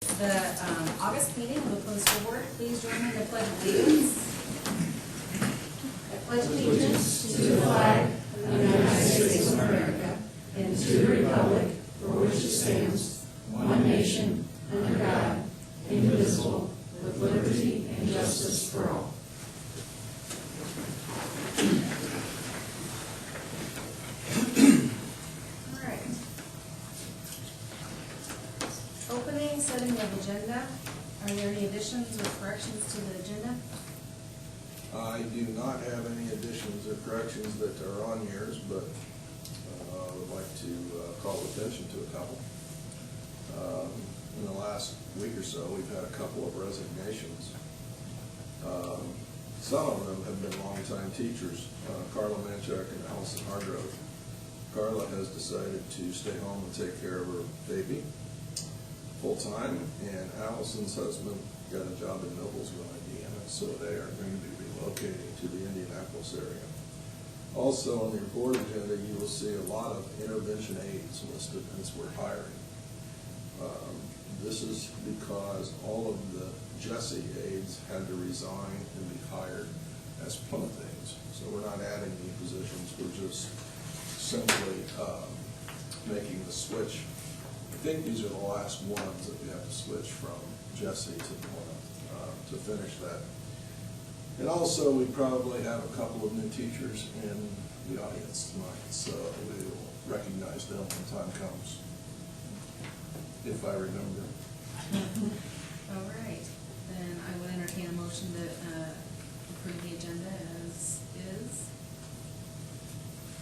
The August meeting of the Oakland School Board, please join me in the Pledge of Allegiance. I pledge allegiance to the flag of the United States of America and to the republic for which it stands, one nation, under God, indivisible, with liberty and justice for all. Opening, setting of agenda. Are there any additions or corrections to the agenda? I do not have any additions or corrections that are on yours, but I would like to call attention to a couple. In the last week or so, we've had a couple of resignations. Some of them have been longtime teachers, Carla Manchuk and Allison Hargrove. Carla has decided to stay home and take care of her baby full-time, and Allison's husband got a job in Noblesville, Indiana, so they are going to be relocating to the Indianapolis area. Also on your board agenda, you will see a lot of intervention aides listed as we're hiring. This is because all of the Jesse aides had to resign and be hired as Plymouth aides. So we're not adding new positions, we're just simply making the switch. I think these are the last ones that we have to switch from Jesse to Plymouth to finish that. And also, we probably have a couple of new teachers in the audience tonight, so we will recognize them when time comes, if I remember. All right, then I would entertain a motion to approve the agenda as is.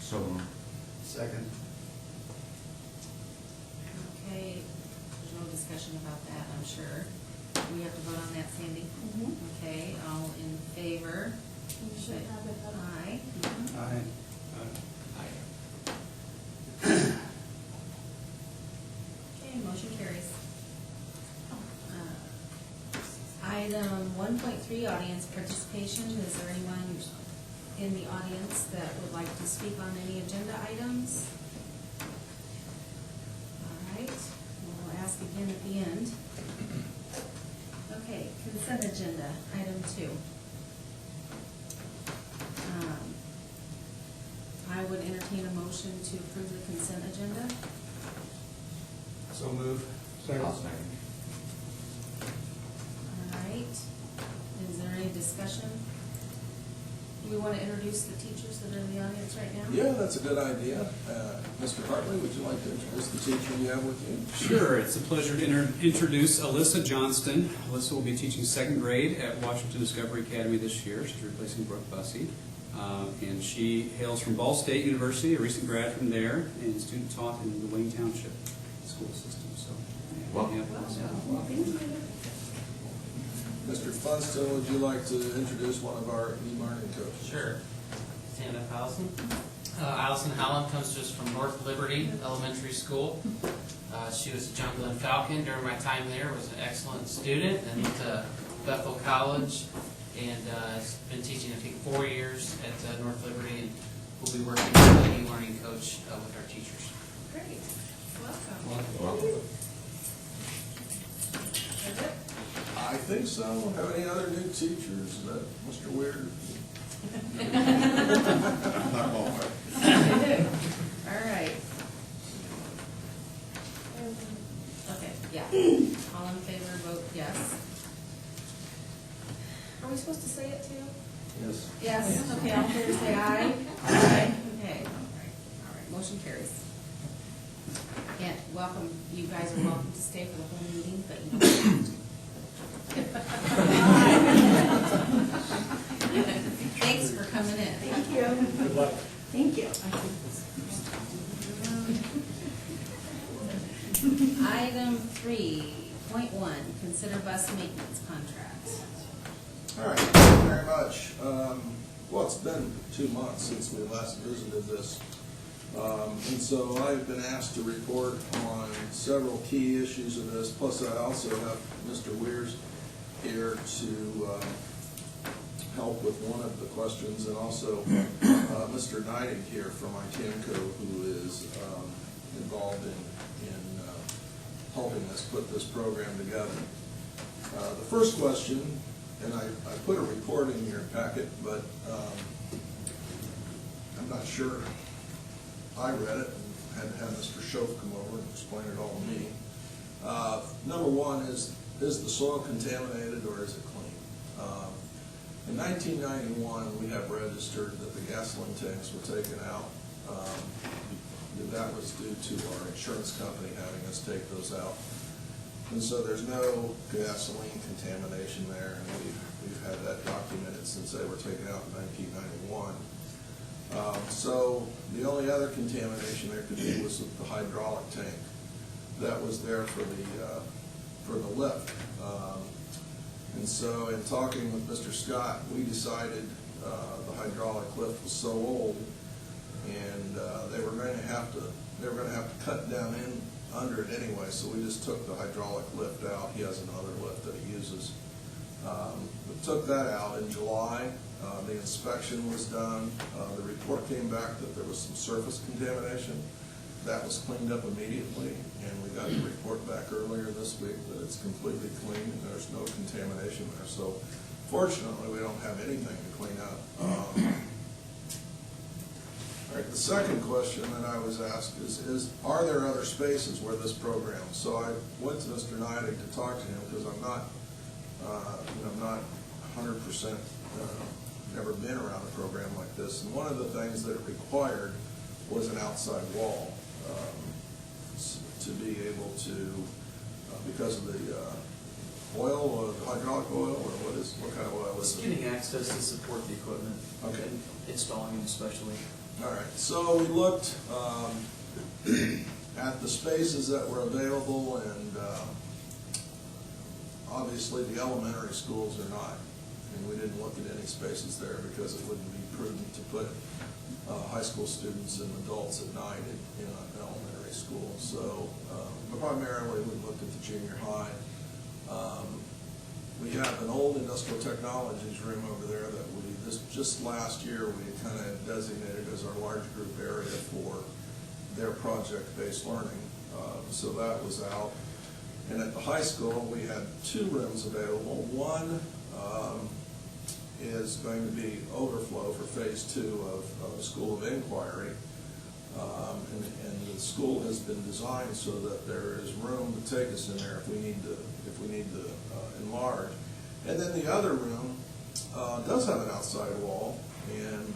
So moved. Second. Okay, there's no discussion about that, I'm sure. We have to vote on that, Sandy? Okay, all in favor? You should have it up. Aye. Aye. Okay, motion carries. Item 1.3, audience participation. Is there anyone in the audience that would like to speak on any agenda items? All right, we'll ask again at the end. Okay, consent agenda, item 2. I would entertain a motion to approve the consent agenda. So moved. Second. All right, is there any discussion? Do we want to introduce the teachers that are in the audience right now? Yeah, that's a good idea. Mr. Hartley, would you like to introduce the teacher you have with you? Sure, it's a pleasure to introduce Alyssa Johnston. Alyssa will be teaching second grade at Washington Discovery Academy this year. She's replacing Brooke Bussey. And she hails from Ball State University, a recent grad from there, and student taught in the Wayne Township school system. So, Welcome. Mr. Funston, would you like to introduce one of our e-learning coaches? Sure. Stand up, Allison. Allison Holland comes to us from North Liberty Elementary School. She was a John Glenn Falcon during my time there, was an excellent student, and went to Bethel College, and has been teaching, I think, 4 years at North Liberty, and we'll be working with an e-learning coach with our teachers. Great, welcome. Welcome. That's it? I think so. Have any other new teachers? Is that Mr. Weird? Not all. All right. Okay, yeah. All in favor, vote yes. Are we supposed to say it too? Yes. Yes. Okay, all in favor say aye. Aye. Okay, all right, motion carries. Yeah, welcome, you guys are welcome to stay for the whole meeting, but you don't have to. Thanks for coming in. Thank you. Good luck. Thank you. Item 3.1, consider bus maintenance contract. All right, thank you very much. Well, it's been 2 months since we last visited this. And so I've been asked to report on several key issues of this, plus I also have Mr. Weirs here to help with one of the questions, and also Mr. Neidig here from ITAMCO, who is involved in helping us put this program together. The first question, and I put a report in your packet, but I'm not sure I read it, and had to have Mr. Schoaf come over and explain it all to me. Number one is the soil contaminated or is it clean? In 1991, we have registered that the gasoline tanks were taken out. That was due to our insurance company having us take those out. And so there's no gasoline contamination there, and we've had that documented since they were taken out in 1991. So the only other contamination there could be was the hydraulic tank that was there for the lift. And so in talking with Mr. Scott, we decided the hydraulic lift was so old, and they were going to have to cut down in under it anyway. So we just took the hydraulic lift out. He has another lift that he uses. We took that out in July. The inspection was done. The report came back that there was some surface contamination. That was cleaned up immediately, and we got the report back earlier this week that it's completely clean and there's no contamination there. So fortunately, we don't have anything to clean up. All right, the second question that I was asked is are there other spaces where this program? So I went to Mr. Neidig to talk to him because I'm not 100% never been around a program like this. And one of the things that it required was an outside wall to be able to, because of the oil or the hydraulic oil, or what kind of oil is It's it? getting access to support the equipment. Okay. And installing it especially. All right, so we looked at the spaces that were available, and obviously the elementary schools are not. And we didn't look at any spaces there because it wouldn't be prudent to put high school students and adults at night in an elementary school. So primarily we looked at the junior high. We have an old industrial technologies room over there that just last year we kind of designated as our large group area for their project-based learning. So that was out. And at the high school, we had 2 rooms available. One is going to be overflow for phase 2 of the School of Inquiry. And the school has been designed so that there is room to take us in there if we need to enlarge. And then the other room does have an outside wall and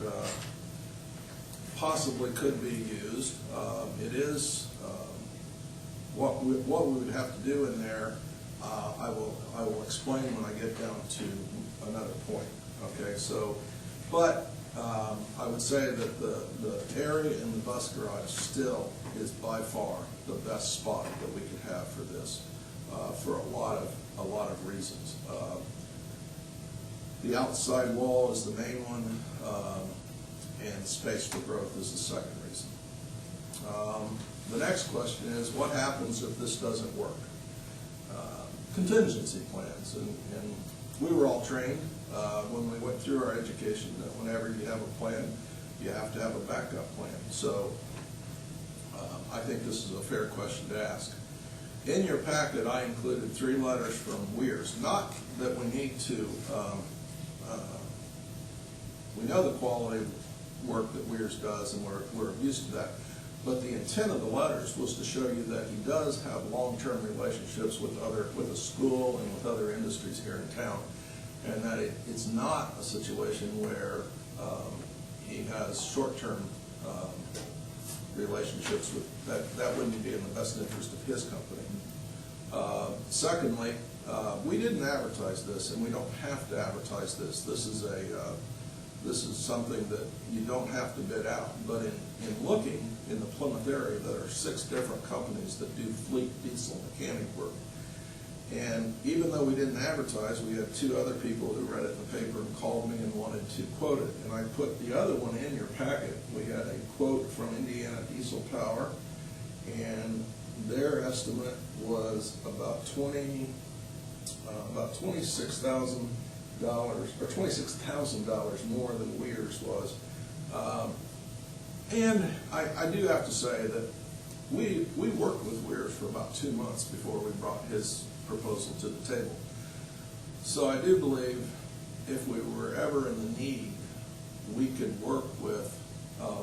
possibly could be used. It is what we would have to do in there. I will explain when I get down to another point. Okay, so, but I would say that the area in the bus garage still is by far the best spot that we could have for this, for a lot of reasons. The outside wall is the main one, and space for growth is the second reason. The next question is, what happens if this doesn't work? Contingency plans, and we were all trained when we went through our education that whenever you have a plan, you have to have a backup plan. So I think this is a fair question to ask. In your packet, I included 3 letters from Weirs. Not that we need to, we know the quality of work that Weirs does, and we're used to that. But the intent of the letters was to show you that he does have long-term relationships with a school and with other industries here in town, and that it's not a situation where he has short-term relationships with that wouldn't be in the best interest of his company. Secondly, we didn't advertise this, and we don't have to advertise this. This is something that you don't have to bid out. But in looking in the Plymouth area, there are 6 different companies that do fleet diesel mechanic work. And even though we didn't advertise, we had 2 other people who read it in the paper and called me and wanted to quote it. And I put the other one in your packet. We had a quote from Indiana Diesel Power, and their estimate was about $26,000 or $26,000 more than Weirs was. And I do have to say that we worked with Weirs for about 2 months before we brought his proposal to the table. So I do believe if we were ever in the need, we could work with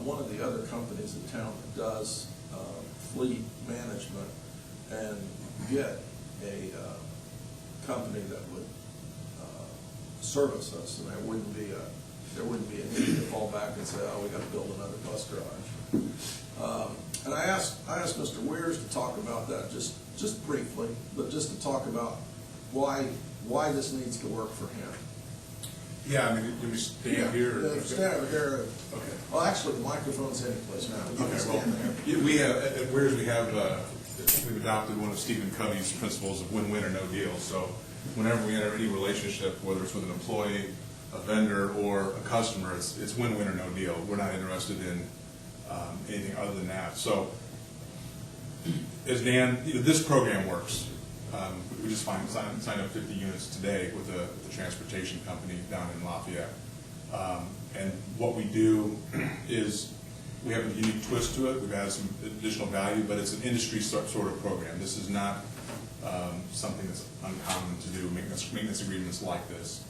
one of the other companies in town that does fleet management and get a company that would service us, and there wouldn't be a need to fall back and say, oh, we got to build another bus garage. And I asked Mr. Weirs to talk about that just briefly, but just to talk about why this needs to work for him. Yeah, I mean, do we stand here? Yeah, stand over here. Okay. Well, actually, the microphone's any place now. You can Okay, stand there. well, we have, at Weirs, we've adopted one of Stephen Covey's principles of win-win or no deal. So whenever we enter any relationship, whether it's with an employee, a vendor, or a customer, it's win-win or no deal. We're not interested in anything other than that. So as Dan, this program works. We just signed up 50 units today with the transportation company down in Lafayette. And what we do is we have a unique twist to it. We've added some additional value, but it's an industry sort of program. This is not something that's uncommon to do, maintenance agreements like this.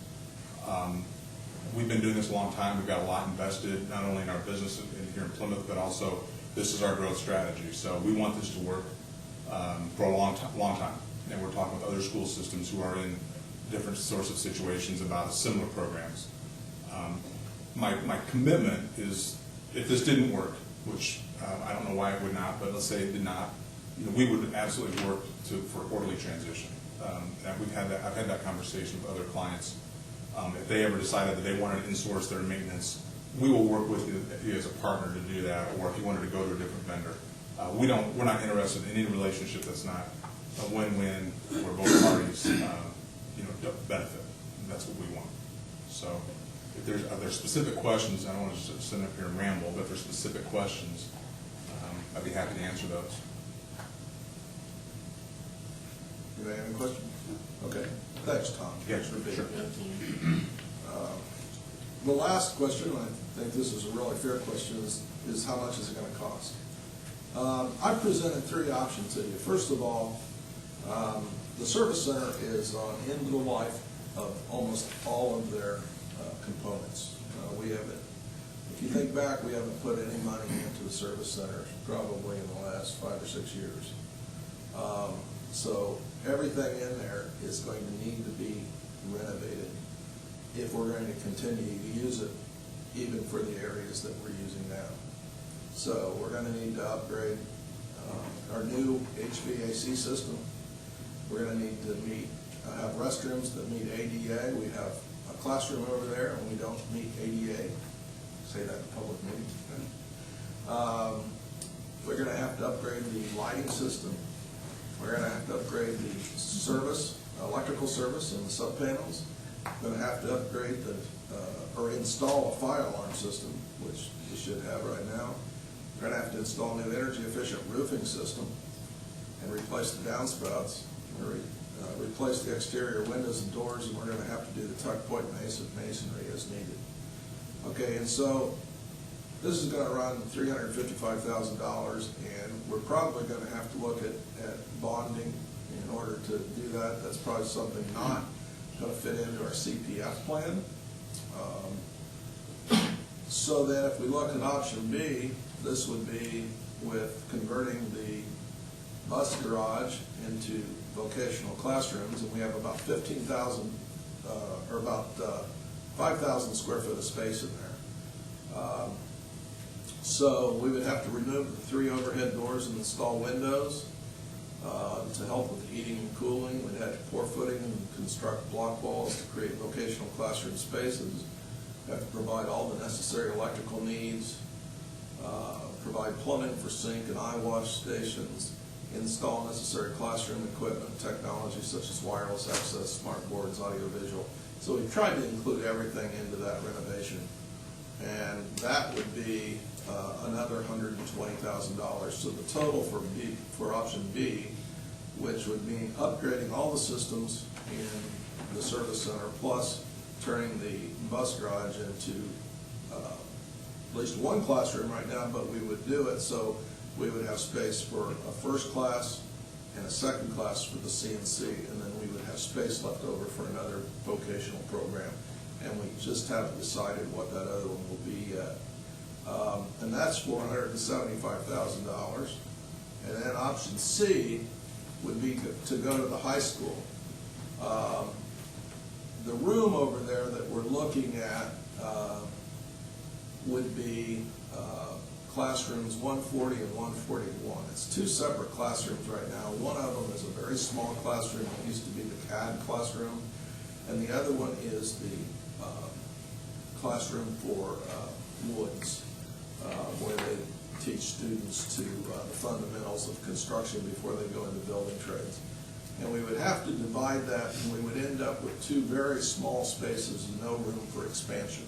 We've been doing this a long time. We've got a lot invested, not only in our business here in Plymouth, but also this is our growth strategy. So we want this to work for a long time. And we're talking with other school systems who are in different sorts of situations about similar programs. My commitment is, if this didn't work, which I don't know why it would not, but let's say it did not, we would absolutely work for orderly transition. And I've had that conversation with other clients. If they ever decided that they wanted to insource their maintenance, we will work with you as a partner to do that, or if you wanted to go to a different vendor. We're not interested in any relationship that's not a win-win where both parties benefit. That's what we want. So if there's specific questions, I don't want to just sit up here and ramble, but if there's specific questions, I'd be happy to answer those. Anybody have any questions? Okay. Thanks, Tom. Yeah, Thanks for being sure. here. Thank you. The last question, I think this is a really fair question, is how much is it going to cost? I've presented 3 options to you. First of all, the service center is on end of the life of almost all of their components. We haven't, if you think back, we haven't put any money into the service center probably in the last 5 or 6 years. So everything in there is going to need to be renovated if we're going to continue to use it, even for the areas that we're using now. So we're going to need to upgrade our new HVAC system. We're going to need to have restrooms that meet ADA. We have a classroom over there and we don't meet ADA. Say that in public meetings. We're going to have to upgrade the lighting system. We're going to have to upgrade the service, electrical service and the sub panels. We're going to have to upgrade or install a fire alarm system, which we should have right now. We're going to have to install a new energy efficient roofing system and replace the downspouts. We're going to replace the exterior windows and doors, and we're going to have to do the tuck point masonry as needed. Okay, and so this is going to run $355,000, and we're probably going to have to look at bonding in order to do that. That's probably something not going to fit into our CPF plan. So that if we look at option B, this would be with converting the bus garage into vocational classrooms, and we have about 15,000 or about 5,000 square foot of space in there. So we would have to remove the 3 overhead doors and install windows to help with heating and cooling. We'd have to pour footing and construct block walls to create vocational classroom spaces. We have to provide all the necessary electrical needs, provide plumbing for sink and eye wash stations, install necessary classroom equipment, technology such as wireless access, smart boards, audiovisual. So we've tried to include everything into that renovation. And that would be another $120,000. So the total for option B, which would mean upgrading all the systems in the service center, plus turning the bus garage into at least 1 classroom right now, but we would do it so we would have space for a first class and a second class for the CNC, and then we would have space left over for another vocational program. And we just haven't decided what that other one will be yet. And that's $475,000. And then option C would be to go to the high school. The room over there that we're looking at would be classrooms 140 and 141. It's two separate classrooms right now. One of them is a very small classroom. It used to be the CAD classroom. And the other one is the classroom for Woods, where they teach students to the fundamentals of construction before they go into building trades. And we would have to divide that, and we would end up with two very small spaces and no room for expansion.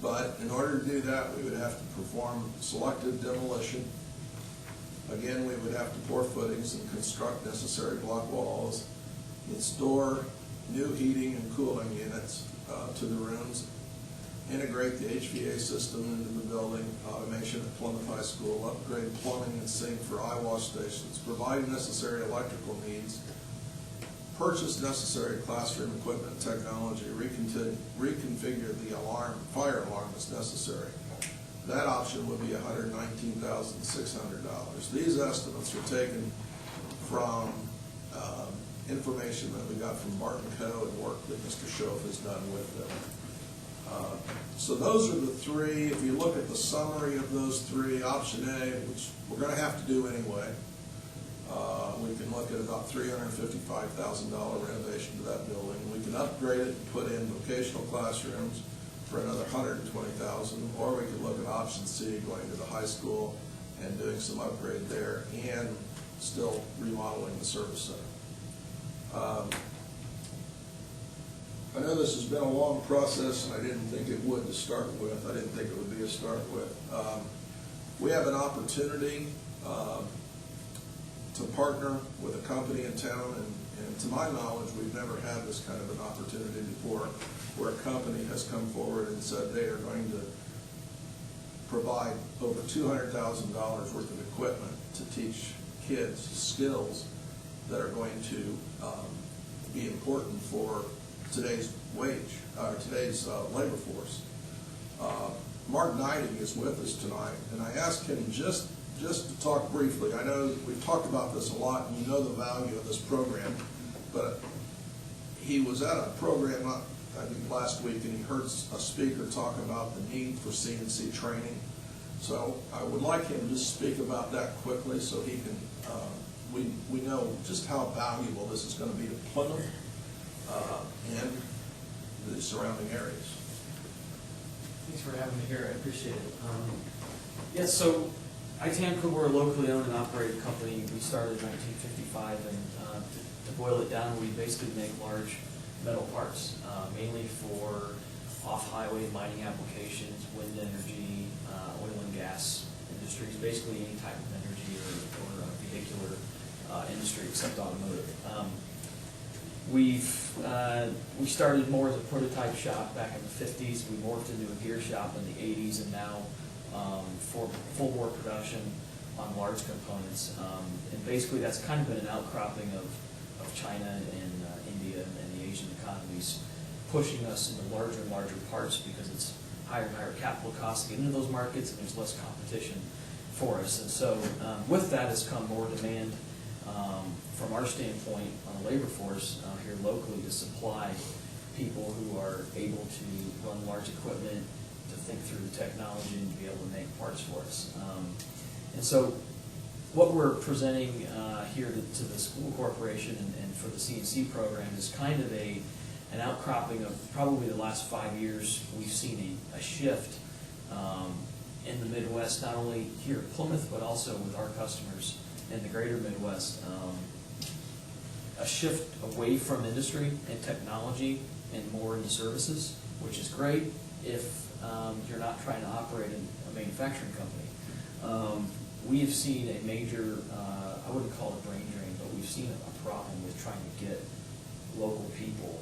But in order to do that, we would have to perform selective demolition. Again, we would have to pour footings and construct necessary block walls, install new heating and cooling units to the rooms, integrate the HVA system into the building, automation at Plymouth High School, upgrade plumbing and sink for eye wash stations, provide necessary electrical needs, purchase necessary classroom equipment and technology, reconfigure the fire alarm as necessary. That option would be $119,600. These estimates are taken from information that we got from Martin Co. and work that Mr. Schoaf has done with them. So those are the three. If you look at the summary of those three, option A, which we're going to have to do anyway, we can look at about $355,000 renovation to that building. We can upgrade it and put in vocational classrooms for another $120,000, or we could look at option C, going to the high school and doing some upgrade there and still remodeling the service center. I know this has been a long process, and I didn't think it would to start with. I didn't think it would be a start with. We have an opportunity to partner with a company in town, and to my knowledge, we've never had this kind of an opportunity before, where a company has come forward and said they are going to provide over $200,000 worth of equipment to teach kids skills that are going to be important for today's today's labor force. Mark Niding is with us tonight, and I asked him just to talk briefly. I know we've talked about this a lot, and you know the value of this program, but he was at a program, I think last week, and he heard a speaker talk about the need for CNC training. So I would like him to just speak about that quickly so he can, we know just how valuable this is going to be to Plymouth and the surrounding areas. Thanks for having me here, I appreciate it. Yeah, so ITAMCO, we're a locally owned and operated company. We started in 1955, and to boil it down, we basically make large metal parts, mainly for off-highway mining applications, wind energy, oil and gas industries, basically any type of energy or vehicular industry except automotive. We started more as a prototype shop back in the 50s. We morphed into a gear shop in the 80s, and now for full bore production on large components. And basically that's kind of been an outcropping of China and India and the Asian economies, pushing us into larger and larger parts because it's higher and higher capital costs to get into those markets, and there's less competition for us. And so with that has come more demand from our standpoint on the labor force here locally to supply people who are able to run large equipment, to think through the technology, and to be able to make parts for us. And so what we're presenting here to the school corporation and for the CNC program is kind of an outcropping of probably the last 5 years. We've seen a shift in the Midwest, not only here at Plymouth, but also with our customers in the greater Midwest. A shift away from industry and technology and more into services, which is great if you're not trying to operate a manufacturing company. We have seen a major, I wouldn't call it brain drain, but we've seen a problem with trying to get local people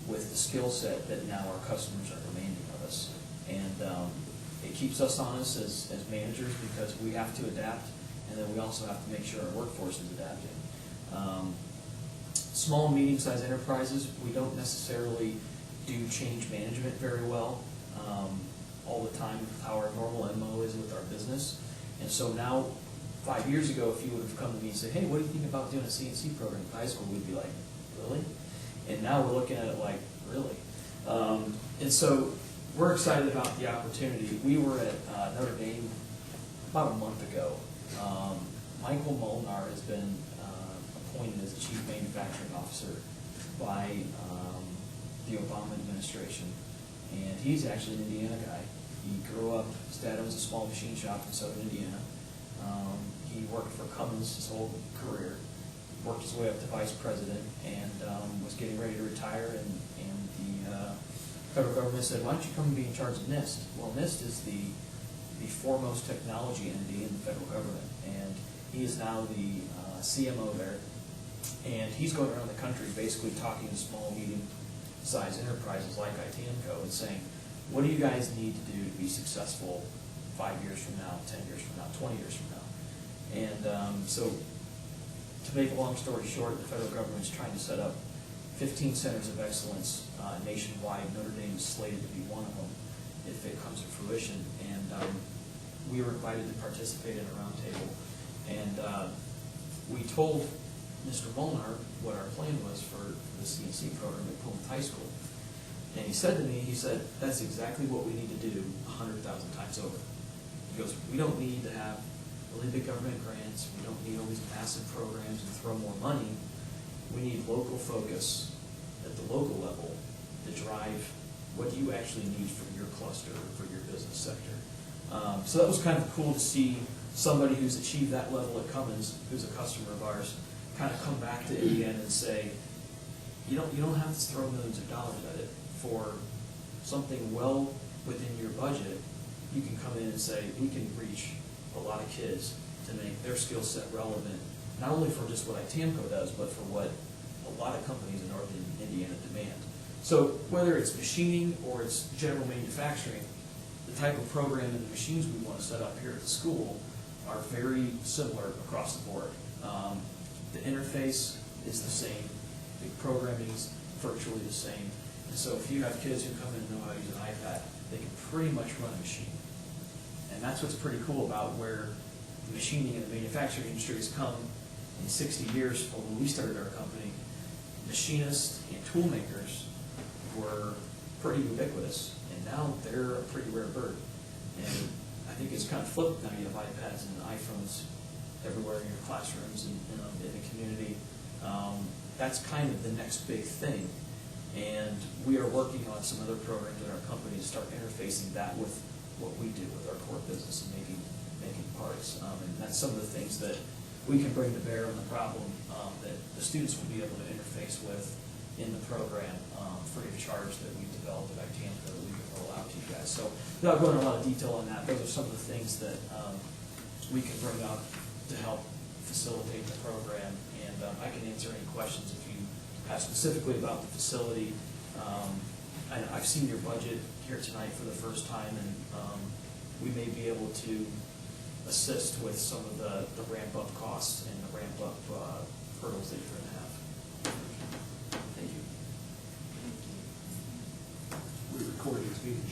with the skill set that now our customers are demanding of us. And It keeps us honest as managers because we have to adapt, and then we also have to make sure our workforce is adapting. Small and medium-sized enterprises, we don't necessarily do change management very well all the time with how our normal MO is with our business. And so now, 5 years ago, if you would have come to me and said, hey, what do you think about doing a CNC program in high school? We'd be like, really? And now we're looking at it like, really? And so we're excited about the opportunity. We were at Notre Dame about a month ago. Michael Molnar has been appointed as the Chief Manufacturing Officer by the Obama administration. And he's actually an Indiana guy. He grew up, his dad owns a small machine shop in southern Indiana. He worked for Cummins his whole career, worked his way up to vice president, and was getting ready to retire, and the federal government said, why don't you come and be in charge of NIST? Well, NIST is the foremost technology entity in the federal government, and he is now the CMO there, and he's going around the country basically talking to small, medium-sized enterprises like ITAMCO and saying, what do you guys need to do to be successful 5 years from now, 10 years from now, 20 years from now? And so, to make a long story short, the federal government is trying to set up 15 centers of excellence nationwide. Notre Dame is slated to be one of them if it comes to fruition. And we were invited to participate in a roundtable. And we told Mr. Molnar what our plan was for the CNC program at Plymouth High School. And he said to me, that's exactly what we need to do 100,000 times over. He goes, we don't need to have really big government grants. We don't need all these massive programs and throw more money. We need local focus at the local level to drive what you actually need for your cluster, for your business sector. So that was kind of cool to see somebody who's achieved that level at Cummins, who's a customer of ours, kind of come back to Indiana and say, you don't have to throw millions of dollars at it. For something well within your budget, you can come in and say, we can reach a lot of kids to make their skill set relevant, not only for just what ITAMCO does, but for what a lot of companies in northern Indiana demand. So whether it's machining or it's general manufacturing, the type of program and the machines we want to set up here at the school are very similar across the board. The interface is the same, the programming is virtually the same. And so if you have kids who come in and know how to use an iPad, they can pretty much run a machine. And that's what's pretty cool about where the machining and the manufacturing industry has come in 60 years from when we started our company. Machinists and tool makers were pretty ubiquitous, and now they're a pretty rare bird. And I think it's kind of flipped now. You have iPads and iPhones everywhere in your classrooms and in the community. That's kind of the next big thing. And we are working on some other programs in our company to start interfacing that with what we do with our core business and making parts. And that's some of the things that we can bring to bear on the problem that the students will be able to interface with in the program free of charge that we developed at ITAMCO that we can roll out to you guys. So without going into a lot of detail on that, those are some of the things that we can bring up to help facilitate the program. And I can answer any questions if you have specifically about the facility. I've seen your budget here tonight for the first time, and we may be able to assist with some of the ramp-up costs and the ramp-up hurdles that you're going to have. Thank you. We record these meetings.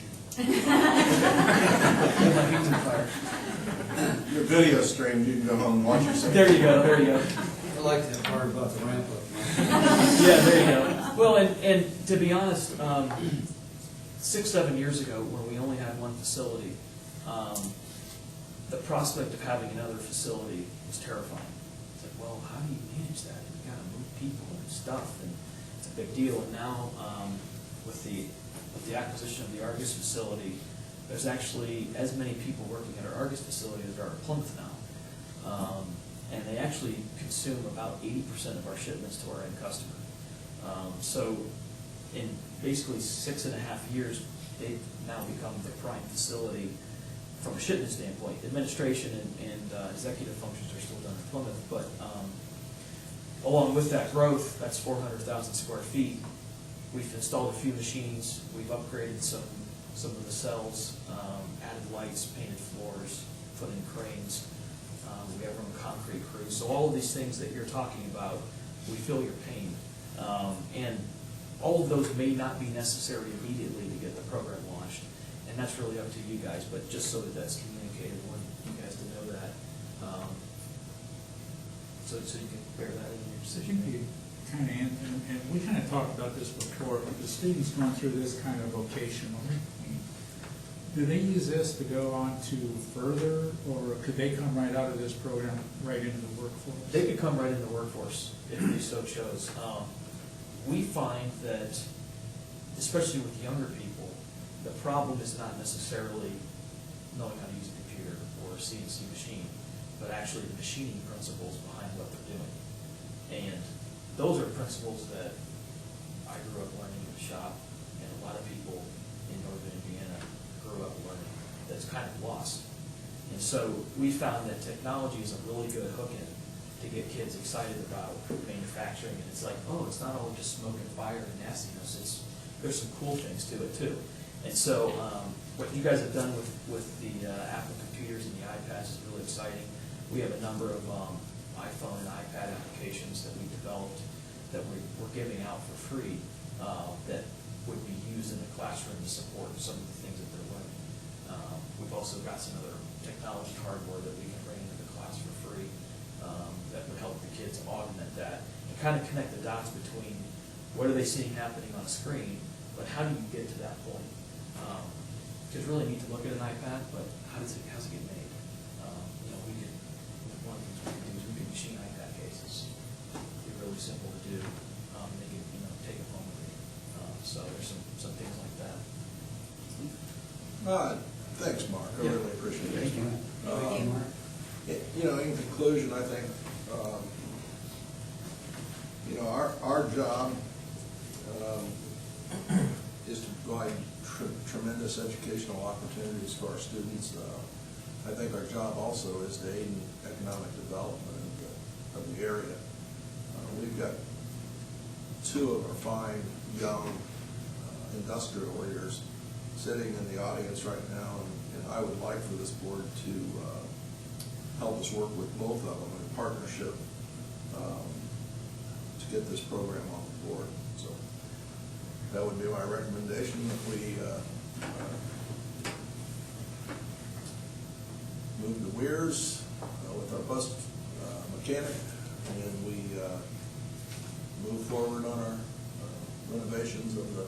Your video stream, you can go home and watch yourself. There you go, there you go. I like that part about the ramp up. Yeah, there you go. Well, and to be honest, 6-7 years ago, when we only had one facility, the prospect of having another facility was terrifying. It's like, well, how do you manage that? You got to move people and stuff, and it's a big deal. And now, with the acquisition of the Argus facility, there's actually as many people working at our Argus facility as there are at Plymouth now. And they actually consume about 80% of our shipments to our end customer. So in basically 6.5 years, they've now become the prime facility from a shipment standpoint. Administration and executive functions are still done in Plymouth, but along with that growth, that's 400,000 square feet. We've installed a few machines. We've upgraded some some of the cells, added lights, painted floors, put in cranes. We have room concrete crews. So all of these things that you're talking about, we feel your pain. And all of those may not be necessary immediately to get the program launched. And that's really up to you guys, but just so that that's communicated, I want you guys to know that. So you can bear that in your I decision. think you kind of, and we kind of talked about this before, but the students going through this kind of vocational, do they use this to go on to further, or could they come right out of this program right into the workforce? They could come right in the workforce if they so chose. We find that, especially with younger people, the problem is not necessarily knowing how to use a computer or a CNC machine, but actually the machining principles behind what they're doing. And those are principles that I grew up learning in the shop, and a lot of people in northern Indiana grew up learning that's kind of lost. And so we found that technology is a really good hook-in to get kids excited about manufacturing. And it's like, oh, it's not all just smoke and fire and nastiness. There's some cool things to it too. And so what you guys have done with the Apple computers and the iPads is really exciting. We have a number of iPhone and iPad applications that we developed that we're giving out for free that would be used in the classroom to support some of the things that they're learning. We've also got some other technology hardware that we can bring into the class for free that would help the kids augment that and kind of connect the dots between what are they seeing happening on a screen, but how do you get to that point? It's really neat to look at an iPad, but how's it get made? We can, one of the things we can do is we can machine iPad cases. They're really simple to do. They can, take them home with you. So there's some things like that. Thanks, Mark, I really appreciate it. Thank you. In conclusion, I think, our job is to provide tremendous educational opportunities for our students. I think our job also is to aid in economic development of the area. We've got two of our fine young industrial leaders sitting in the audience right now, and I would like for this board to help us work with both of them in partnership to get this program on the board. So that would be my recommendation, that we move the Weirs with our bus mechanic, and we move forward on our renovations of the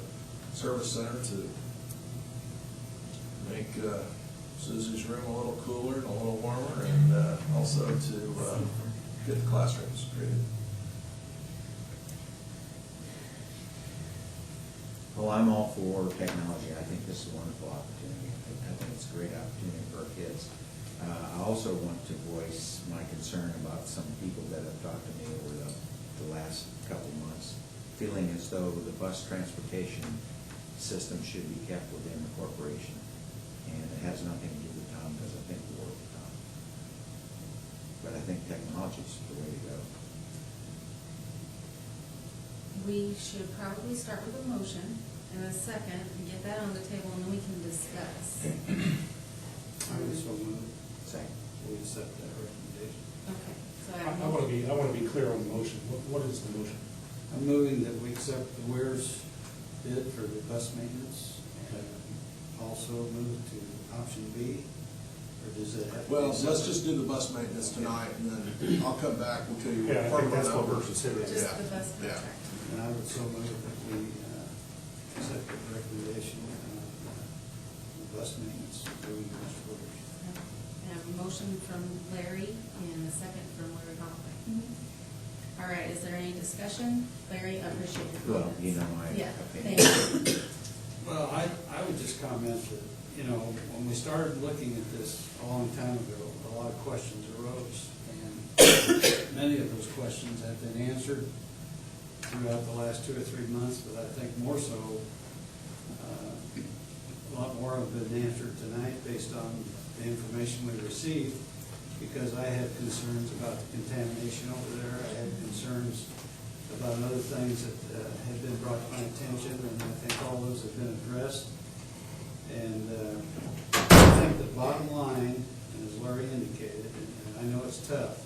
service center to make Susie's room a little cooler and a little warmer, and also to get the classrooms created. Well, I'm all for technology. I think this is a wonderful opportunity. I think it's a great opportunity for our kids. I also want to voice my concern about some people that have talked to me over the last couple of months, feeling as though the bus transportation system should be kept within the corporation. And it has nothing to do with Tom, because I think we work with Tom. But I think technology is the way to go. We should probably start with a motion and a second and get that on the table, and then we can discuss. I would so move. Second. We accept that recommendation. Okay, so I I have a want motion. to be clear on the motion. What is the motion? I'm moving that we accept the Weirs bid for the bus maintenance, and also move to option B, or does it have to be Well, let's separate? just do the bus maintenance tonight, and then I'll come back and tell you. Yeah, I think that's what we're considering. Just Yeah, the bus yeah. contract. And I would so move that we accept the recommendation of the bus maintenance moving to Mr. Woodard. I have a motion from Larry and a second from Larry Hoffman. All right, is there any discussion? Larry, I appreciate your Well, comments. my Yeah, opinion. thank you. Well, I would just comment that, when we started looking at this a long time ago, a lot of questions arose, and many of those questions have been answered throughout the last 2 or 3 months, but I think more so, a lot more have been answered tonight based on the information we received, because I had concerns about the contamination over there. I had concerns about other things that had been brought to my attention, and I think all those have been addressed. And I think the bottom line, and as Larry indicated, and I know it's tough,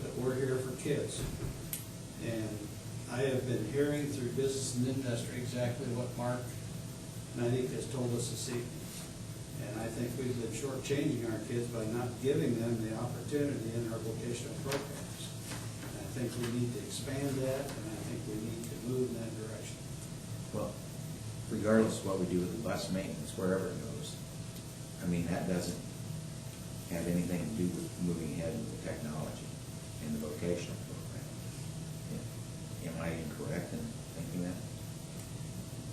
but we're here for kids. And I have been hearing through business and industry exactly what Mark Medic has told us this evening. And I think we've been shortchanging our kids by not giving them the opportunity in our vocational programs. And I think we need to expand that, and I think we need to move in that direction. Well, regardless of what we do with the bus maintenance, wherever it goes, I mean, that doesn't have anything to do with moving ahead with the technology in the vocational program. Am I incorrect in thinking that?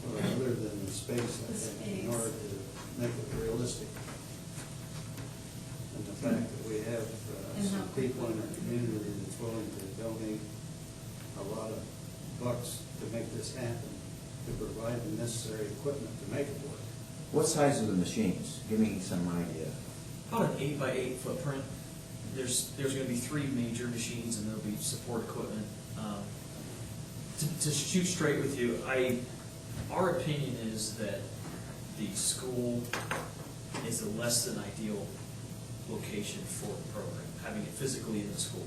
Well, other than the space, I think, in order to make it realistic. And the fact that we have some people in our community that's willing to donate a lot of bucks to make this happen, to provide the necessary equipment to make it work. What size are the machines? Give me some idea. About an 8x8 footprint. There's going to be 3 major machines, and there'll be support equipment. To shoot straight with you, our opinion is that the school is a less than ideal location for the program, having it physically in the school.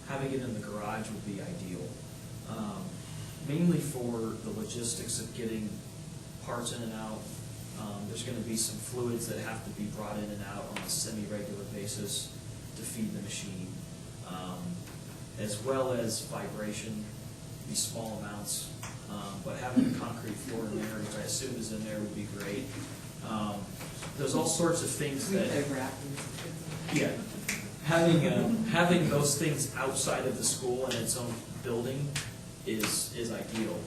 Having it in the garage would be ideal, mainly for the logistics of getting parts in and out. There's going to be some fluids that have to be brought in and out on a semi-regular basis to feed the machine, as well as vibration, be small amounts. But having a concrete floor in there, which I assume is in there, would be great. There's all sorts of things that, yeah, having those things outside of the school in its own building is ideal.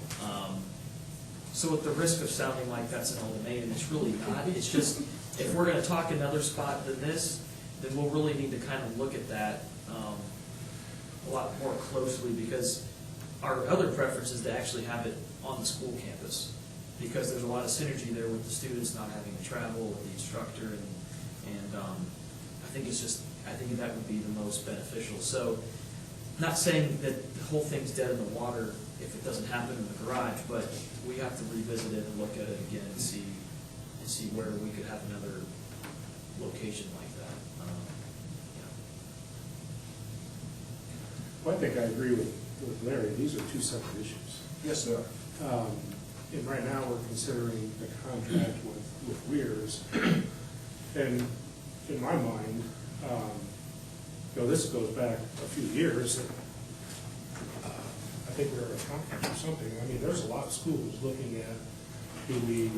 So at the risk of sounding like that's an ultimatum, it's really not. It's just, if we're going to talk another spot than this, then we'll really need to kind of look at that a lot more closely, because our other preference is to actually have it on the school campus, because there's a lot of synergy there with the students not having to travel, with the instructor, and I think that would be the most beneficial. So, not saying that the whole thing's dead in the water if it doesn't happen in the garage, but we have to revisit it and look at it again and see where we could have another location like that. Well, I think I agree with Larry. These are 2 separate issues. Yes, sir. And right now, we're considering the contract with Weirs. And in my mind, this goes back a few years. I think we were at a conference or something. I mean, there's a lot of schools looking at, do we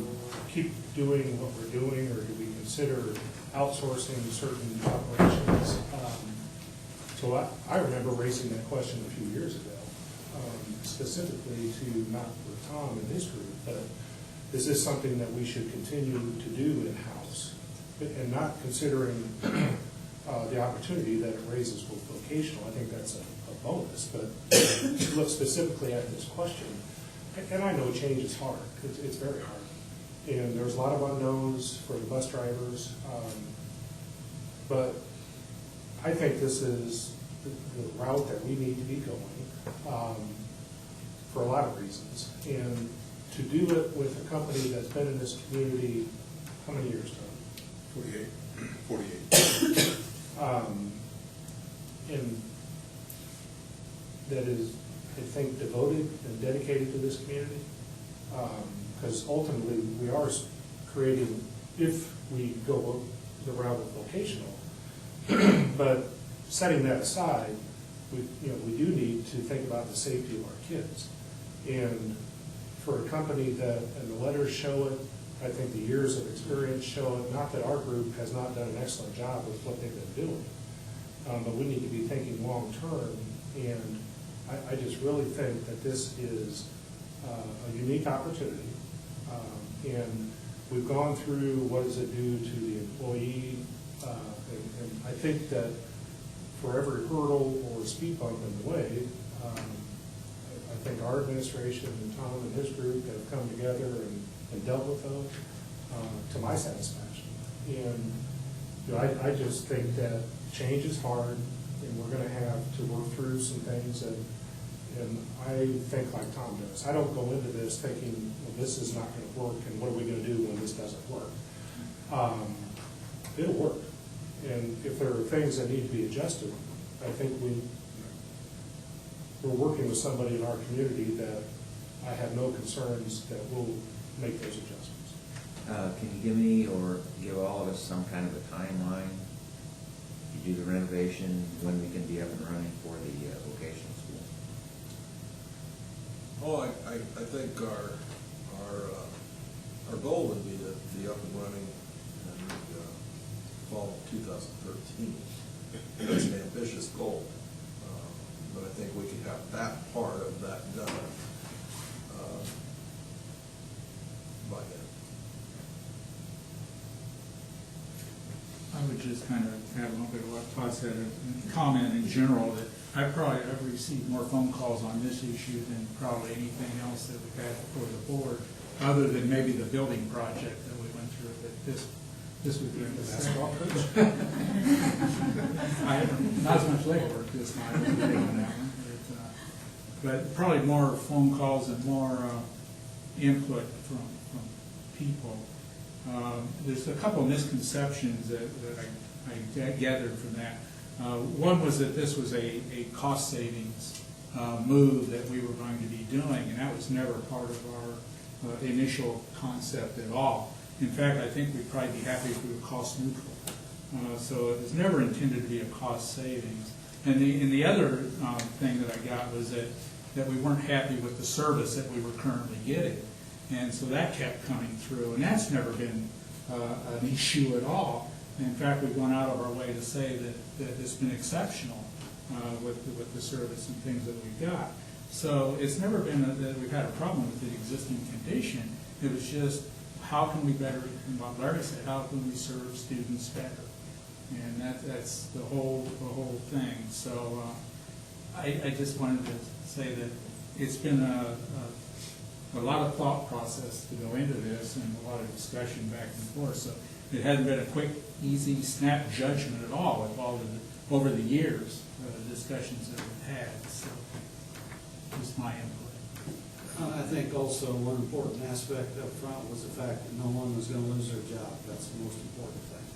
keep doing what we're doing, or do we consider outsourcing certain operations? So I remember raising that question a few years ago, specifically to not for Tom and his group, but is this something that we should continue to do in-house? And not considering the opportunity that it raises with vocational. I think that's a bonus, but look specifically at this question. And I know change is hard. It's very hard. And there's a lot of unknowns for the bus drivers. But I think this is the route that we need to be going for a lot of reasons. And to do it with a company that's been in this community, how many years, Tom? 48. And that is, I think, devoted and dedicated to this community. Because ultimately, we are creating, if we go the route of vocational, but setting that aside, we do need to think about the safety of our kids. And for a company that, and the letters show it, I think the years of experience show it, not that our group has not done an excellent job with what they've been doing, but we need to be thinking long-term. And I just really think that this is a unique opportunity. And we've gone through what does it do to the employee, and I think that for every hurdle or speed bump in the way, I think our administration and Tom and his group have come together and dealt with those to my satisfaction. And I just think that change is hard, and we're going to have to work through some things. And I think like Tom does. I don't go into this thinking, well, this is not going to work, and what are we going to do when this doesn't work? it'll work. And if there are things that need to be adjusted, I think we're working with somebody in our community that I have no concerns that will make those adjustments. Can you give me, or give all of us some kind of a timeline? You do the renovation, when we can be up and running for the vocational school? Oh, I think our goal would be to be up and running in the fall of 2013. That's an ambitious goal, but I think we could have that part of that done by then. I would just kind of add a little bit of what Todd said, and comment in general that I've received more phone calls on this issue than probably anything else that we've had before the board, other than maybe the building project that we went through, but this would be the basketball coach. I haven't, not as much legwork this time on that one, but probably more phone calls and more input from people. There's a couple of misconceptions that I gathered from that. One was that this was a cost savings move that we were going to be doing, and that was never part of our initial concept at all. In fact, I think we'd probably be happy if we were cost neutral. So it was never intended to be a cost savings. And the other thing that I got was that we weren't happy with the service that we were currently getting. And so that kept coming through, and that's never been an issue at all. In fact, we've gone out of our way to say that it's been exceptional with the service and things that we've got. So it's never been that we've had a problem with the existing condition. It was just, how can we better, and what Larry said, how can we serve students better? And that's the whole thing. So I just wanted to say that it's been a lot of thought process to go into this, and a lot of discussion back and forth. So it hasn't been a quick, easy, snap judgment at all with all of over the years, discussions that we've had. So just my input. I think also one important aspect up front was the fact that no one was going to lose their job. That's the most important thing,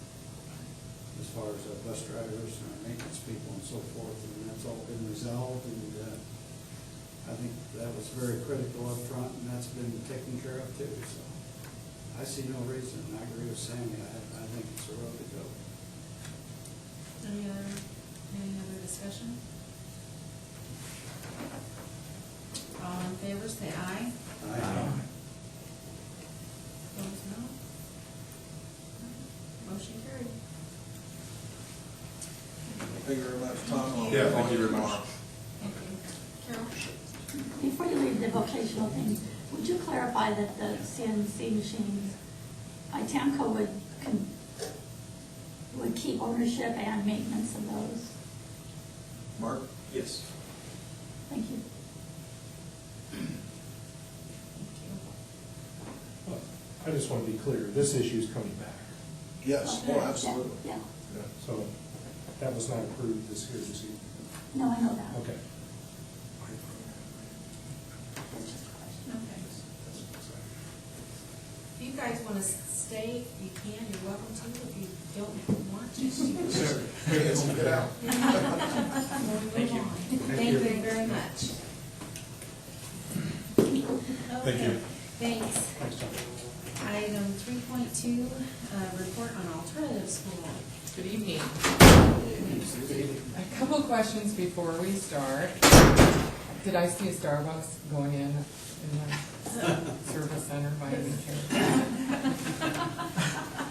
as far as our bus drivers and our maintenance people and so forth. And that's all been resolved, and I think that was very critical up front, and that's been taken care of too. So I see no reason. I agree with Sammy. I think it's a road to go. Any other discussion? All in favor, say aye. Aye. Opposed, no. Motion carried. Thank you very much, Tom. Yeah, thank you very much. Thank you. Carol? Before you leave the vocational thing, would you clarify that the CNC machines, ITAMCO would keep ownership and maintenance of those? Mark? Yes. Thank you. Well, I just want to be clear, this issue is coming back. Yes, Okay, oh, absolutely. Yeah. Yeah. So that was not approved this evening. No, I know that. Okay. That's just a question. Okay. If you guys want to stay, you can. You're welcome to. If you don't want to, you can. Sure. Get out. Thank you. Thank you very much. Thank you. Okay, thanks. Thanks, Tom. Item 3.2, report on alternative school. Good evening. A couple questions before we start. Did I see a Starbucks going in the service center by any chance?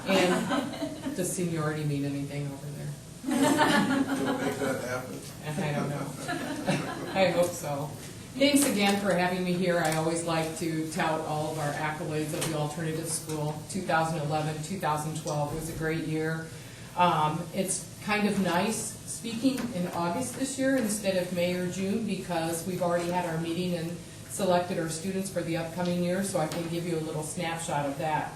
And does seniority mean anything over there? Can we make that happen? I don't know. I hope so. Thanks again for having me here. I always like to tout all of our accolades of the alternative school. 2011, 2012 was a great year. It's kind of nice speaking in August this year instead of May or June, because we've already had our meeting and selected our students for the upcoming year, so I can give you a little snapshot of that.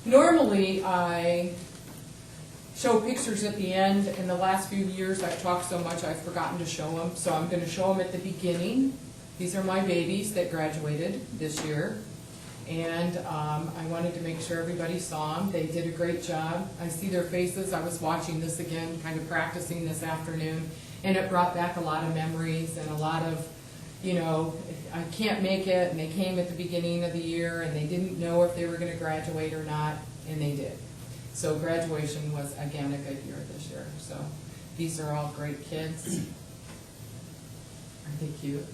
Normally, I show pictures at the end. In the last few years, I've talked so much I've forgotten to show them, so I'm going to show them at the beginning. These are my babies that graduated this year. And I wanted to make sure everybody saw them. They did a great job. I see their faces. I was watching this again, kind of practicing this afternoon, and it brought back a lot of memories and a lot of, you know, I can't make it, and they came at the beginning of the year, and they didn't know if they were going to graduate or not, and they did. So graduation was, again, a good year this year. So these are all great kids. Aren't they cute?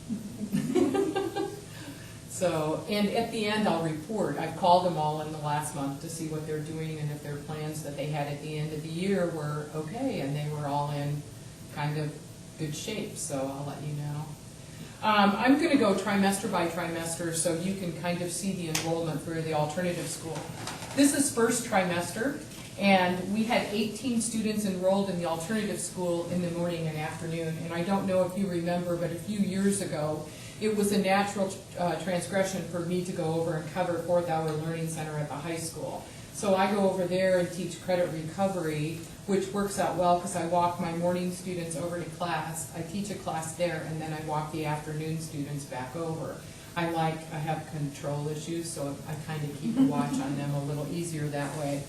So, and at the end, I'll report. I've called them all in the last month to see what they're doing and if their plans that they had at the end of the year were okay, and they were all in kind of good shape, so I'll let you know. I'm going to go trimester by trimester so you can kind of see the enrollment for the alternative school. This is first trimester, and we had 18 students enrolled in the alternative school in the morning and afternoon. And I don't know if you remember, but a few years ago, it was a natural transgression for me to go over and cover 4th Hour Learning Center at the high school. So I go over there and teach credit recovery, which works out well because I walk my morning students over to class. I teach a class there, and then I walk the afternoon students back over. I have control issues, so I kind of keep a watch on them a little easier that way.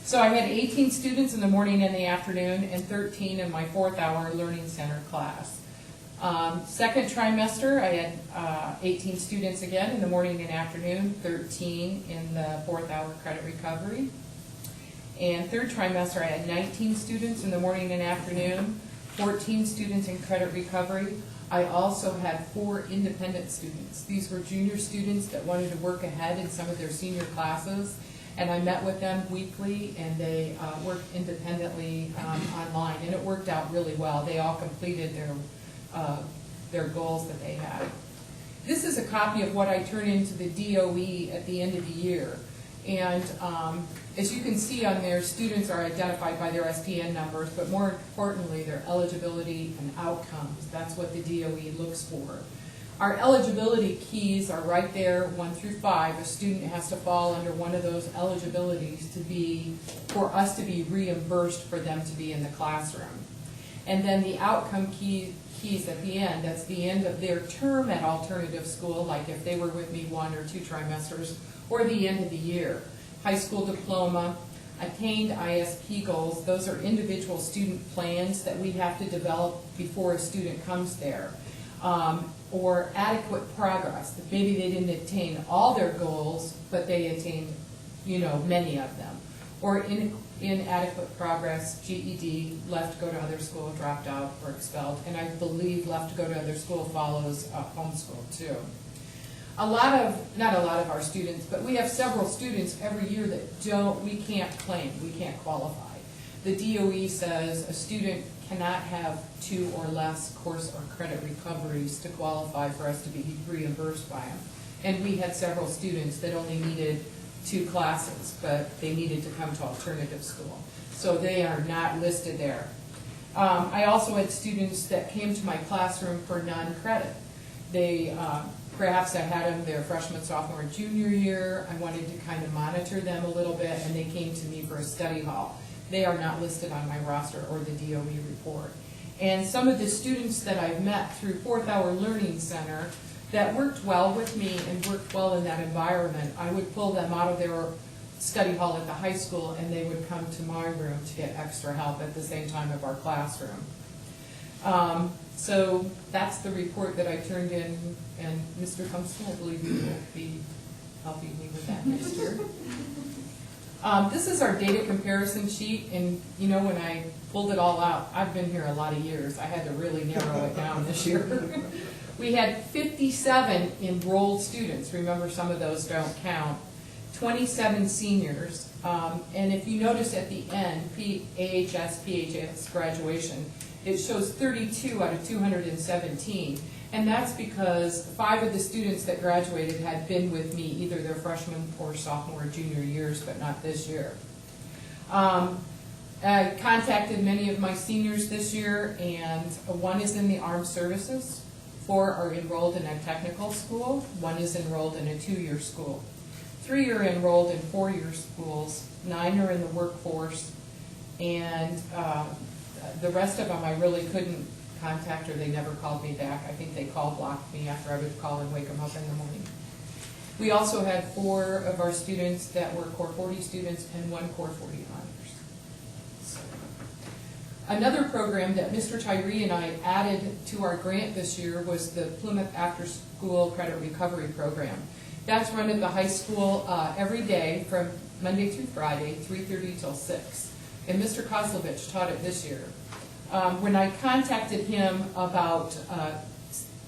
So I had 18 students in the morning and the afternoon, and 13 in my 4th Hour Learning Center class. Second trimester, I had 18 students again in the morning and afternoon, 13 in the 4th Hour Credit Recovery. And third trimester, I had 19 students in the morning and afternoon, 14 students in credit recovery. I also had 4 independent students. These were junior students that wanted to work ahead in some of their senior classes, and I met with them weekly, and they worked independently online, and it worked out really well. They all completed their goals that they had. This is a copy of what I turn into the DOE at the end of the year. And as you can see on there, students are identified by their SPN numbers, but more importantly, their eligibility and outcomes. That's what the DOE looks for. Our eligibility keys are right there, 1 through 5. A student has to fall under one of those eligibilities for us to be reimbursed for them to be in the classroom. And then the outcome keys at the end, that's the end of their term at alternative school, like if they were with me 1 or 2 trimesters, or the end of the year. High school diploma, attained ISP goals, those are individual student plans that we have to develop before a student comes there. Or adequate progress, maybe they didn't attain all their goals, but they attained, many of them. Or inadequate progress, GED, left to go to other school, dropped out, or expelled. And I believe left to go to other school follows homeschool too. Not a lot of our students, but we have several students every year that we can't claim, we can't qualify. The DOE says a student cannot have 2 or less course or credit recoveries to qualify for us to be reimbursed by them. And we had several students that only needed 2 classes, but they needed to come to alternative school. So they are not listed there. I also had students that came to my classroom for non-credit. Perhaps I had them their freshman, sophomore, and junior year. I wanted to kind of monitor them a little bit, and they came to me for a study hall. They are not listed on my roster or the DOE report. And some of the students that I've met through 4th Hour Learning Center that worked well with me and worked well in that environment, I would pull them out of their study hall at the high school, and they would come to my room to get extra help at the same time of our classroom. So that's the report that I turned in, and Mr. Thompson, I believe you will be helping me with that next year. This is our data comparison sheet, and when I pulled it all out, I've been here a lot of years. I had to really narrow it down this year. We had 57 enrolled students. Remember, some of those don't count. 27 seniors, and if you notice at the end, PHS graduation, it shows 32 out of 217, and that's because 5 of the students that graduated had been with me either their freshman or sophomore or junior years, but not this year. I contacted many of my seniors this year, and 1 is in the armed services, 4 are enrolled in a technical school, 1 is enrolled in a 2-year school. 3 are enrolled in 4-year schools, 9 are in the workforce, and the rest of them I really couldn't contact, or they never called me back. I think they blocked me after I would call and wake them up in the morning. We also had 4 of our students that were Core 40 students and 1 Core 40 honors. So, another program that Mr. Tyree and I added to our grant this year was the Plymouth After School Credit Recovery Program. That's run at the high school every day from Monday through Friday, 3:30 till 6. And Mr. Kozlovich taught it this year. When I contacted him about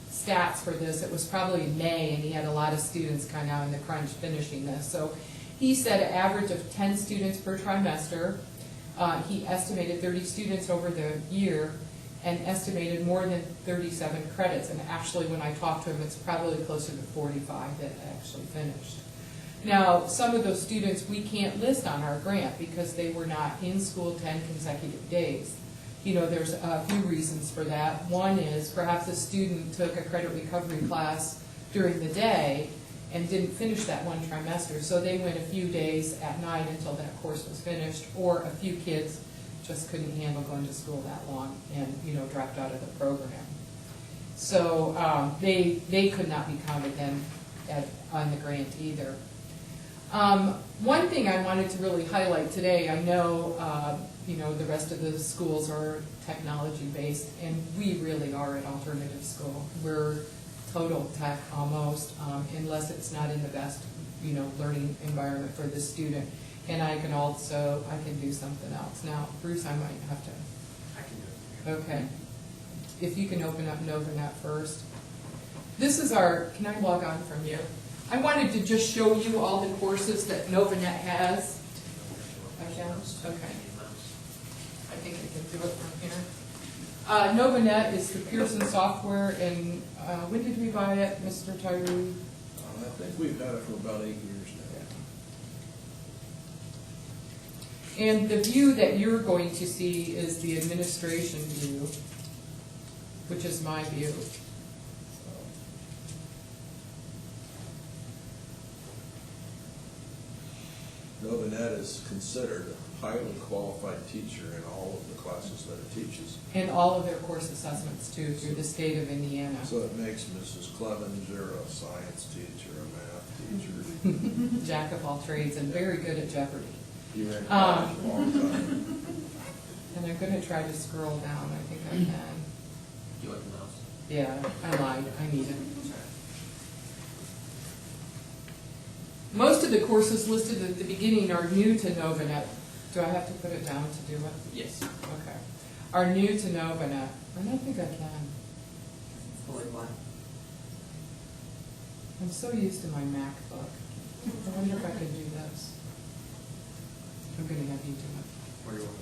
stats for this, it was probably in May, and he had a lot of students kind of in the crunch finishing this. So he said an average of 10 students per trimester. He estimated 30 students over the year and estimated more than 37 credits. And actually, when I talked to him, it's probably closer to 45 that actually finished. Now, some of those students we can't list on our grant because they were not in school 10 consecutive days. You know, there's a few reasons for that. One is perhaps a student took a credit recovery class during the day and didn't finish that one trimester, so they went a few days at night until that course was finished, or a few kids just couldn't handle going to school that long and, you know, dropped out of the program. So they could not be counted then on the grant either. One thing I wanted to really highlight today, I know you know, the rest of the schools are technology-based, and we really are an alternative school. We're total tech almost, unless it's not in the best, you know, learning environment for the student. And I can do something else. Now, Bruce, I might have to. I can do it. Okay. If you can open up NovaNet first. This is our, can I log on from here? I wanted to just show you all the courses that NovaNet has. I can? Okay. I think I can do it from here. NovaNet is the Pearson software, and when did we buy it, Mr. Tyree? I think we've had it for about 8 years now. And the view that you're going to see is the administration view, which is my view. NovaNet is considered a highly qualified teacher in all of the classes that it teaches. And all of their course assessments too, through the state of Indiana. So it makes Mrs. Clevenger a science teacher, a math teacher. Jack of all trades and very good at Jeopardy. You were in college a long time. And I'm going to try to scroll down. I think I can. Do you want the mouse? Yeah, I lied. I need it. Most of the courses listed at the beginning are new to NovaNet. Do I have to put it down to do it? Yes. Okay. Are new to NovaNet. I don't think I can. I'm so used to my MacBook. I wonder if I can do this. I'm going to have you do it. Where do you want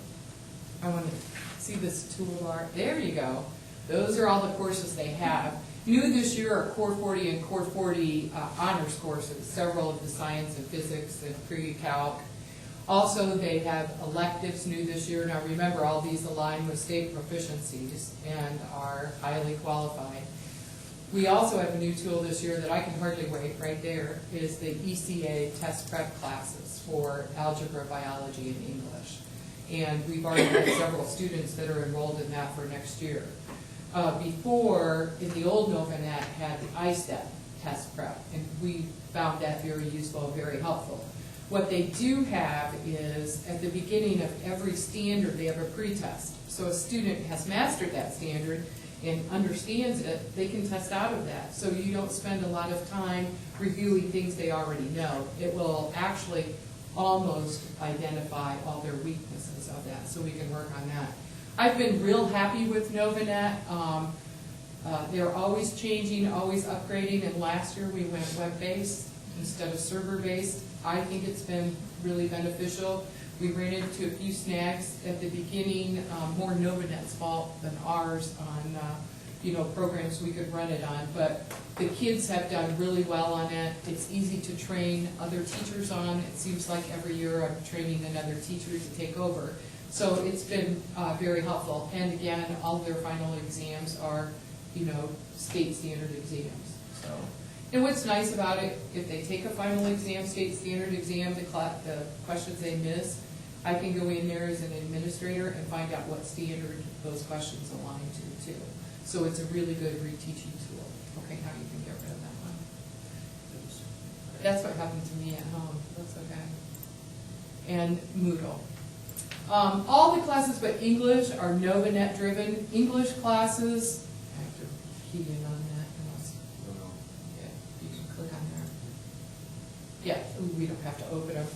I want to see this toolbar. There you go. Those are all the courses they have. New this year are Core 40 and Core 40 honors courses, several of the science and physics and pre-calc. Also, they have electives new this year. Now remember, all these align with state proficiencies and are highly qualified. We also have a new tool this year that I can hardly wait, right there, is the ECA test prep classes for algebra, biology, and English. And we've already had several students that are enrolled in that for next year. Before, in the old NovaNet, had the ISTEP test prep, and we found that very useful, very helpful. What they do have is, at the beginning of every standard, they have a pretest. So a student has mastered that standard and understands it, they can test out of that. So you don't spend a lot of time reviewing things they already know. It will actually almost identify all their weaknesses of that, so we can work on that. I've been real happy with NovaNet. They're always changing, always upgrading, and last year we went web-based instead of server-based. I think it's been really beneficial. We ran into a few snags at the beginning, more NovaNet's fault than ours on programs we could run it on, but the kids have done really well on it. It's easy to train other teachers on. It seems like every year I'm training another teacher to take over. So it's been very helpful. And again, all their final exams are, state standard exams. So, and what's nice about it, if they take a final exam, state standard exam, the questions they miss, I can go in there as an administrator and find out what standard those questions align to too. So it's a really good reteaching tool. Okay, now you can get rid of that one. That's what happened to me at home, that's okay. And Moodle. All the classes but English are NovaNet driven. English classes, I have to key in on that, unless, yeah, you can click on there. Yeah, we don't have to open them.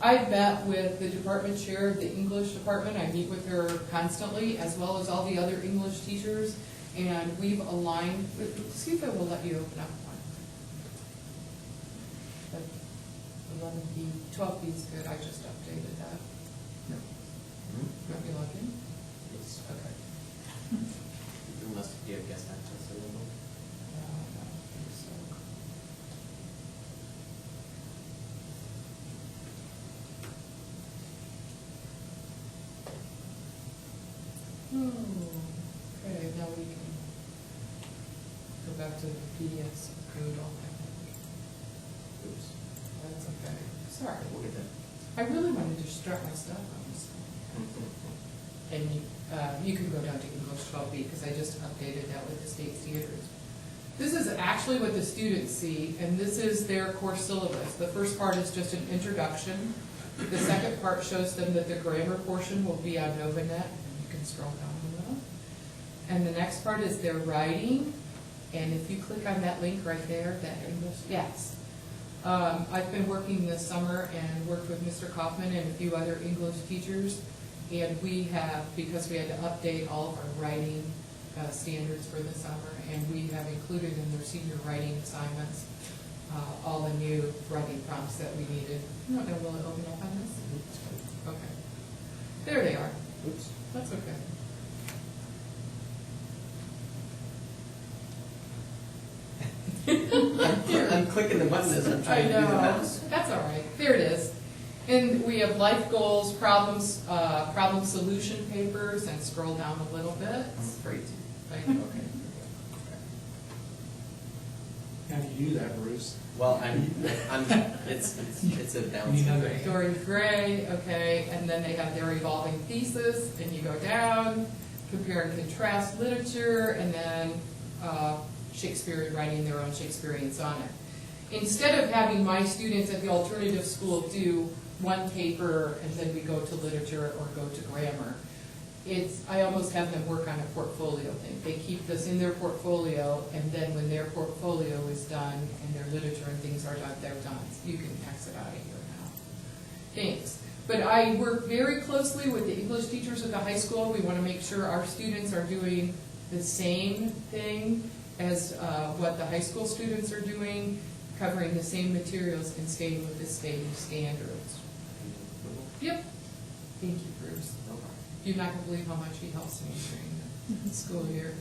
I've met with the department chair of the English department. I meet with her constantly, as well as all the other English teachers, and we've aligned, see if it will let you open up one. 11B, 12B is good, I just updated that. Might be looking? Yes. Okay. You must be a guest access a little. No, I don't think so. Okay, now we can go back to the PDFs Moodle, I think. Oops, that's okay. Sorry. We'll get that. I really wanted to start my stuff on this. And you can go down to English 12B because I just updated that with the state standards. This is actually what the students see, and this is their course syllabus. The first part is just an introduction. The second part shows them that the grammar portion will be on NovaNet, and you can scroll down a little. And the next part is their writing, and if you click on that link right there, that English, yes. I've been working this summer and worked with Mr. Kaufman and a few other English teachers, and we have, because we had to update all of our writing standards for the summer, and we have included in their senior writing assignments all the new writing prompts that we needed. I don't know, will it open up on this? Okay. There they are. Oops. That's okay. I'm clicking the button as I'm I trying to do the know, mouse. that's all right, there it is. And we have life goals, problems, problem solution papers, and scroll down a little bit. That's great. Okay. How do you do that, Bruce? Well, it's a balance. Dorian Gray, okay, and then they have their evolving thesis, and you go down, compare and contrast literature, and then Shakespeare writing their own Shakespearean sonnet. Instead of having my students at the alternative school do one paper and then we go to literature or go to grammar, I almost have them work on a portfolio thing. They keep this in their portfolio, and then when their portfolio is done and their literature and things are done, they're done. You can exit out of here now. Thanks. But I work very closely with the English teachers at the high school. We want to make sure our students are doing the same thing as what the high school students are doing, covering the same materials and staying with the same standards. Yep. Thank you, Bruce. You're not going to believe how much he helps me during the school year.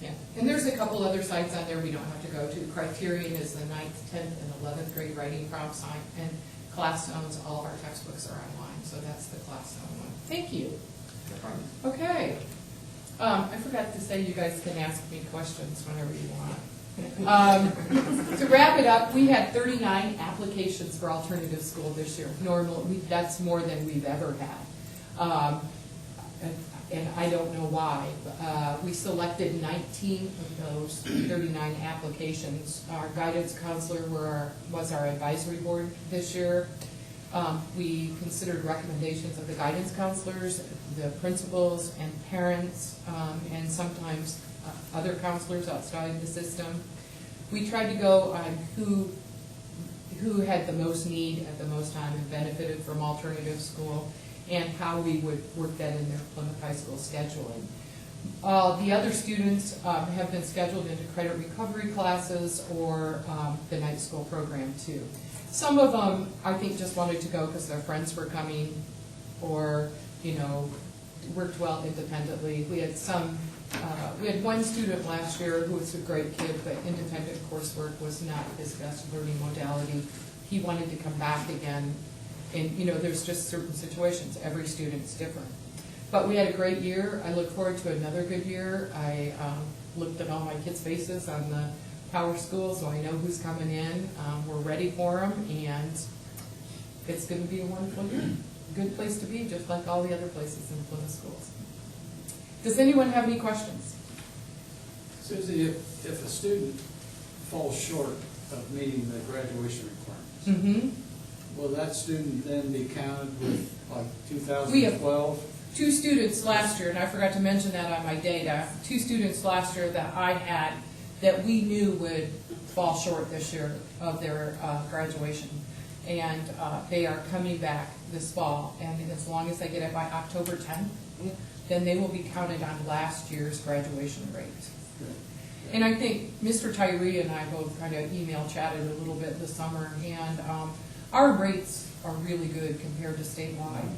Yeah. And there's a couple other sites on there we don't have to go to. Criterion is the 9th, 10th, and 11th grade writing prompt sign, and Class Zones, all of our textbooks are online, so that's the Class Zone one. Thank you. No problem. Okay. I forgot to say you guys can ask me questions whenever you want. To wrap it up, we had 39 applications for alternative school this year. Normally, that's more than we've ever had. And I don't know why. We selected 19 of those 39 applications. Our guidance counselor was our advisory board this year. We considered recommendations of the guidance counselors, the principals and parents, and sometimes other counselors outside the system. We tried to go on who had the most need at the most time and benefited from alternative school, and how we would work that in their Plymouth High School scheduling. The other students have been scheduled into credit recovery classes or the night school program too. Some of them, I think, just wanted to go because their friends were coming, or, worked well independently. We had we had one student last year who was a great kid, but independent coursework was not his best learning modality. He wanted to come back again, and there's just certain situations. Every student's different. But we had a great year. I look forward to another good year. I looked at all my kids' faces on the Power School, so I know who's coming in. We're ready for them, and it's going to be a wonderful year. Good place to be, just like all the other places in Plymouth schools. Does anyone have any questions? Susie, if a student falls short of meeting the graduation requirements. Mm-hmm. Will that student then be counted with like We have 2012? 2 students last year, and I forgot to mention that on my data, 2 students last year that I had that we knew would fall short this year of their graduation. And they are coming back this fall, and as long as they get it by October 10th, then they will be counted on last year's graduation rate. And I think Mr. Tyree and I both kind of email chatted a little bit this summer, and our rates are really good compared to statewide.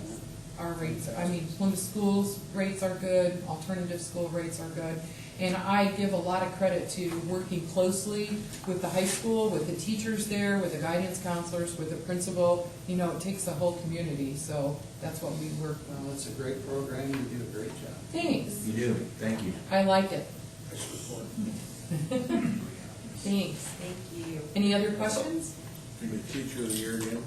Our rates, I mean, Plymouth schools rates are good, alternative school rates are good. And I give a lot of credit to working closely with the high school, with the teachers there, with the guidance counselors, with the principal. You know, it takes the whole community, so that's what we work with. Well, it's a great program, you do a great job. Thanks. You do, thank you. I like it. I support Thanks. Thank you. Any other questions? You be teacher of the year again?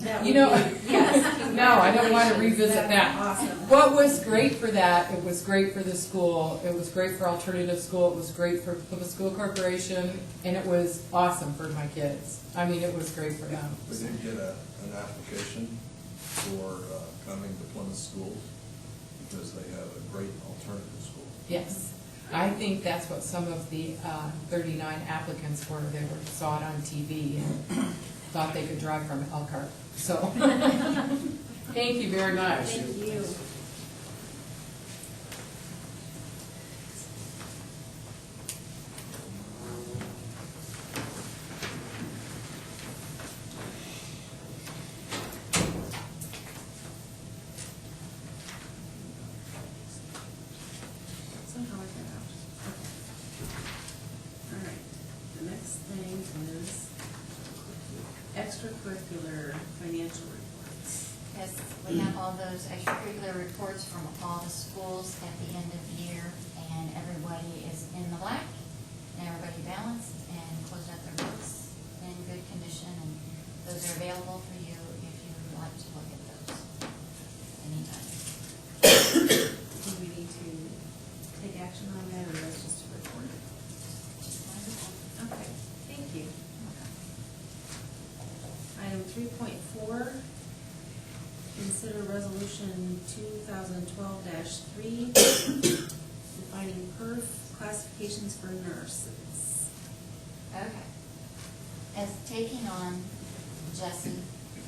That You would know, be- yes, no, I don't want to congratulations. revisit That'd be that. Awesome. What was great for that, it was great for the school, it was great for alternative school, it was great for Plymouth School Corporation, and it was awesome for my kids. I mean, it was great for them. We did get an application for coming to Plymouth schools because they have a great alternative school. Yes, I think that's what some of the 39 applicants were. They saw it on TV and thought they could drive from Elkhart. So, thank you very much. Thank you. Somehow I got out. Okay. All right, the next thing is extracurricular financial reports. Yes, we have all those extracurricular reports from all the schools at the end of the year, and everybody is in the black, and everybody balanced and closed out their books in good condition, and those are available for you if you would like to look at those anytime. Do we need to take action on that, or that's just a report? Okay, thank you. Item 3.4, consider resolution 2012-3, defining PERF classifications for nurses. Okay. As taking on Jessie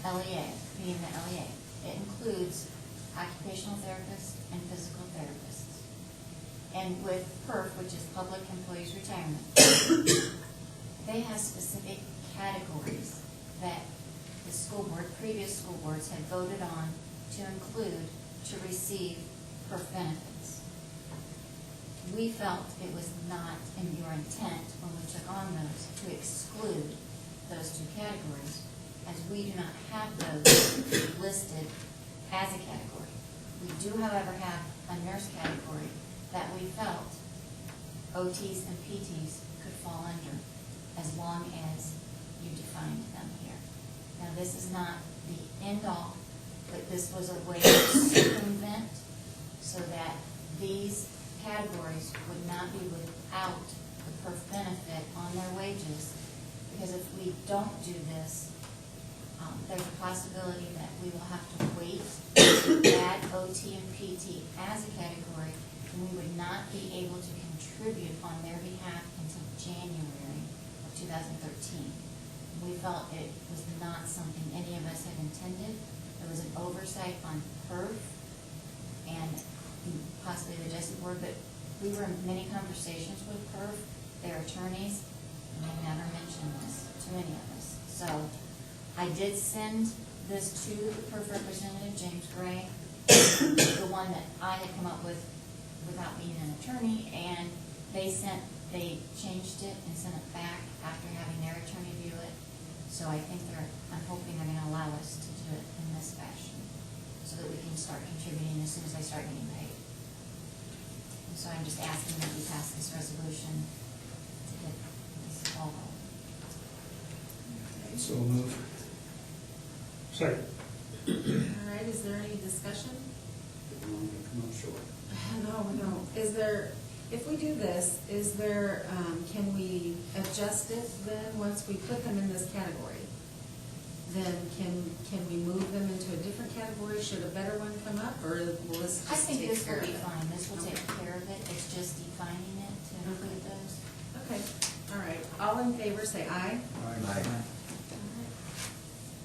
LEA, being the LEA, it includes occupational therapists and physical therapists. And with PERF, which is Public Employees Retirement, they have specific categories that the school board, previous school boards had voted on to include to receive PERF benefits. We felt it was not in your intent when we took on those to exclude those 2 categories, as we do not have those listed as a category. We do, however, have a nurse category that we felt OTs and PTs could fall under as long as you defined them here. Now, this is not the end-all, but this was a way to circumvent so that these categories would not be without the PERF benefit on their wages. Because if we don't do this, there's a possibility that we will have to wait to add OT and PT as a category, and we would not be able to contribute on their behalf until January of 2013. We felt it was not something any of us had intended. There was an oversight on PERF and possibly the Jessie board, but we were in many conversations with PERF, their attorneys, and they never mentioned this to any of us. So I did send this to the PERF representative, James Gray, the one that I had come up with without being an attorney, and they changed it and sent it back after having their attorney view it. So I think I'm hoping they're gonna allow us to do it in this fashion, so that we can start contributing as soon as I start getting paid. And so I'm just asking that we pass this resolution to get this all rolling. So move. Second. All right, is there any discussion? Come on short. No. Is there If we do this, is there, can we adjust it then, once we put them in this category? Then can we move them into a different category? Should a better one come up, or will this I just think take this care will of be it? fine, this will Okay. take care of it, it's just defining it to include those. Okay, all right. All in favor, say aye. Aye.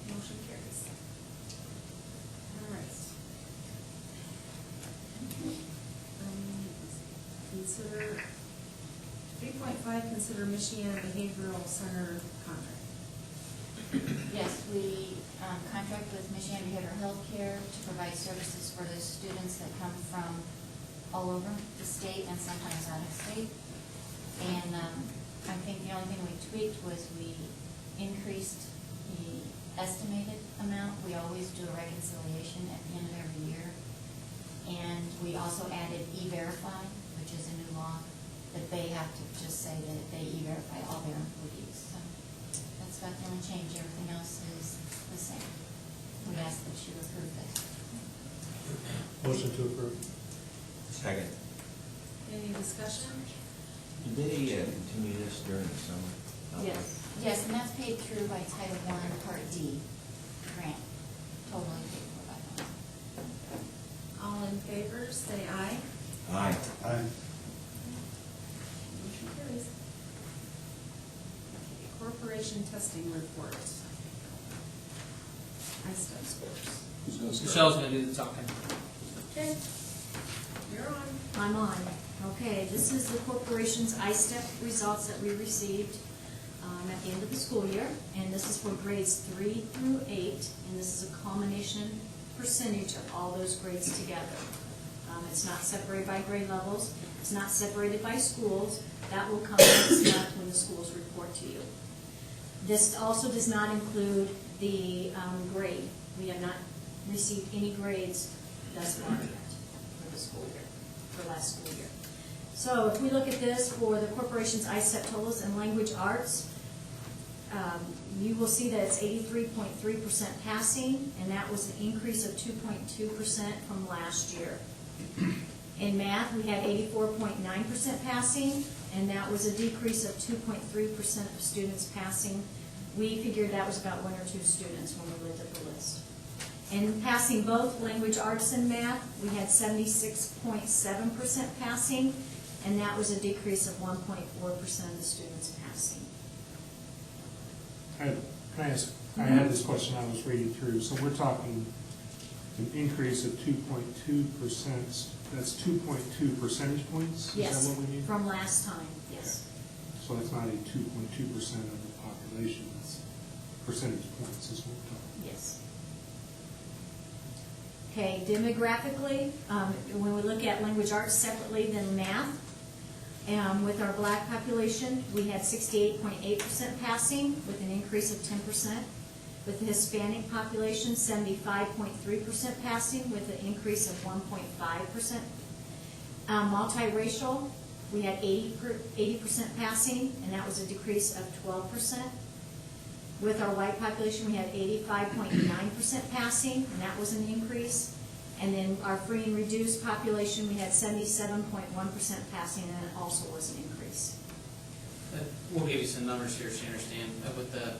Motion carries. All right. Consider, 3.5, consider Michiana Behavioral Center contract. Yes, we contract with Michigan Behavioral Health Care to provide services for those students that come from all over the state and sometimes out of state. And I think the only thing we tweaked was we increased the estimated amount. We always do a reconciliation at the end of every year. And we also added E-Verify, which is a new law, that they have to just say that they E-Verify all their employees. So that's about the only change. Everything else is the same. We ask that you approve this. Motion to approve. Second. Any discussion? Did they continue this during the summer? Yes. Yes, and that's paid through by Title I, Part D grant. Totally paid for by them. All in favor, say aye. Aye. Aye. Motion carries. Okay, corporation testing report. ISTEP scores. Who's gonna start? Michelle's gonna do the talking. Okay, you're on. I'm on. Okay, this is the corporation's ISTEP results that we received at the end of the school year, and this is for grades 3 through 8, and this is a culmination percentage of all those grades together. It's not separated by grade levels, it's not separated by schools. That will come next month when the schools report to you. This also does not include the grade. We have not received any grades thus far yet for the school year, for last school year. So if we look at this for the corporation's ISTEP totals and language arts, you will see that it's 83.3% passing, and that was an increase of 2.2% from last year. In math, we had 84.9% passing, and that was a decrease of 2.3% of students passing. We figured that was about 1 or 2 students when we looked at the list. And passing both language arts and math, we had 76.7% passing, and that was a decrease of 1.4% of the students passing. Can I ask, I had this question I was reading through, so we're talking an increase of 2.2%, that's 2.2 percentage points? Is Yes, that what we need? from last time, yes. So it's not a 2.2% of the population, it's percentage points is what we're talking. Yes. Okay, demographically, when we look at language arts separately than math, with our black population, we had 68.8% passing with an increase of 10%. With the Hispanic population, 75.3% passing with an increase of 1.5%. Multiracial, we had 80% passing, and that was a decrease of 12%. With our white population, we had 85.9% passing, and that was an increase. And then our free and reduced population, we had 77.1% passing, and it also was an increase. We'll give you some numbers here so you understand. With the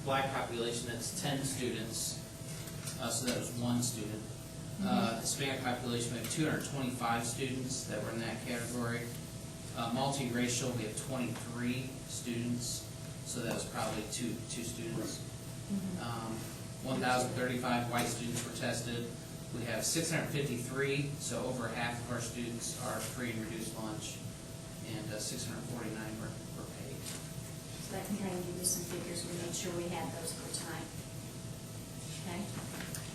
black population, that's 10 students, so that was 1 student. Hispanic population, we have 225 students that were in that category. Multiracial, we have 23 students, so that was probably two students. 1,035 white students were tested. We have 653, so over half of our students are free and reduced lunch, and 649 were paid. So that can kind of give you some figures. We made sure we had those for tonight. Okay?